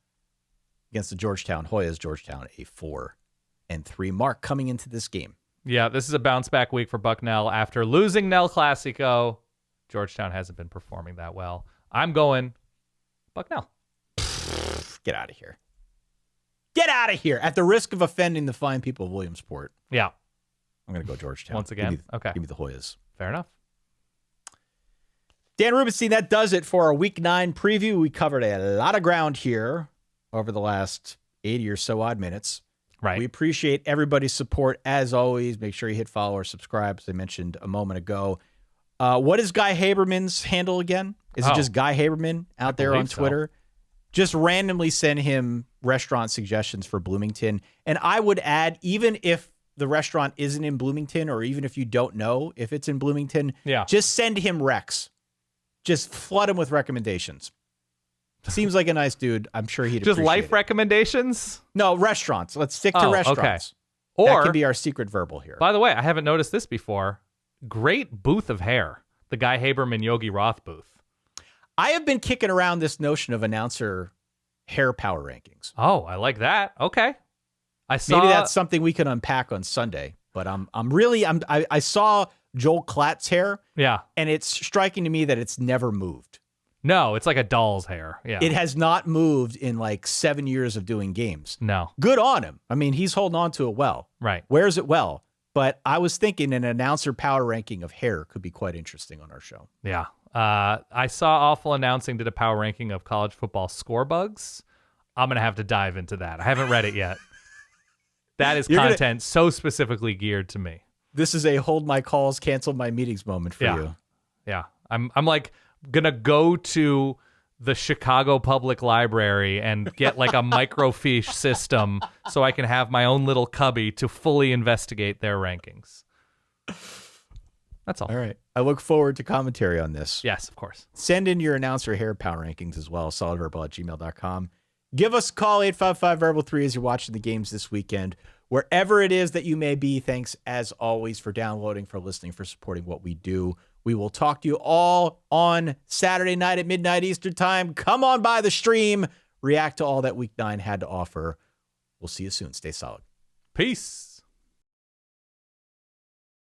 against the Georgetown Hoyas. Georgetown a 4-3 mark coming into this game. Yeah, this is a bounce back week for Bucknell after losing Nel Classico. Georgetown hasn't been performing that well. I'm going Bucknell. Get out of here. Get out of here. At the risk of offending the fine people of Williamsport. Yeah. I'm going to go Georgetown. Once again? Okay. Give me the Hoyas. Fair enough. Dan Rubenstein, that does it for our Week 9 preview. We covered a lot of ground here over the last 80 or so odd minutes. Right. We appreciate everybody's support as always. Make sure you hit follow or subscribe, as I mentioned a moment ago. What is Guy Haberman's handle again? Is it just Guy Haberman out there on Twitter? So. Just randomly send him restaurant suggestions for Bloomington. And I would add, even if the restaurant isn't in Bloomington, or even if you don't know if it's in Bloomington, just send him recs. Just flood him with recommendations. Seems like a nice dude. I'm sure he'd just appreciate life recommendations? No, restaurants. Let's stick to restaurants. Okay. That could be our secret verbal here. By the way, I haven't noticed this before. Great booth of hair. The Guy Haberman Yogi Roth booth. I have been kicking around this notion of announcer hair power rankings. Oh, I like that. Okay. Maybe that's something we can unpack on Sunday, but I saw Joel Klatt's hair. Yeah. And it's striking to me that it's never moved. No, it's like a doll's hair. Yeah. It has not moved in like 7 years of doing games. No. Good on him. I mean, he's holding on to it well. Right. Wears it well. But I was thinking an announcer power ranking of hair could be quite interesting on our show. Yeah. I saw Awful Announcing did a power ranking of college football score bugs. I'm going to have to dive into that. I haven't read it yet. That is content so specifically geared to me. This is a hold my calls, cancel my meetings moment for you. Yeah. I'm like going to go to the Chicago Public Library and get like a microfiche system so I can have my own little cubby to fully investigate their rankings. That's all. All right. I look forward to commentary on this. Yes, of course. Send in your announcer hair power rankings as well, solidverbal@gmail.com. Give us a call, 855-VERBAL-3, as you're watching the games this weekend. Wherever it is that you may be, thanks as always for downloading, for listening, for supporting what we do. We will talk to you all on Saturday night at midnight Eastern time. Come on by the stream. React to all that Week 9 had to offer. We'll see you soon. Stay solid. Peace.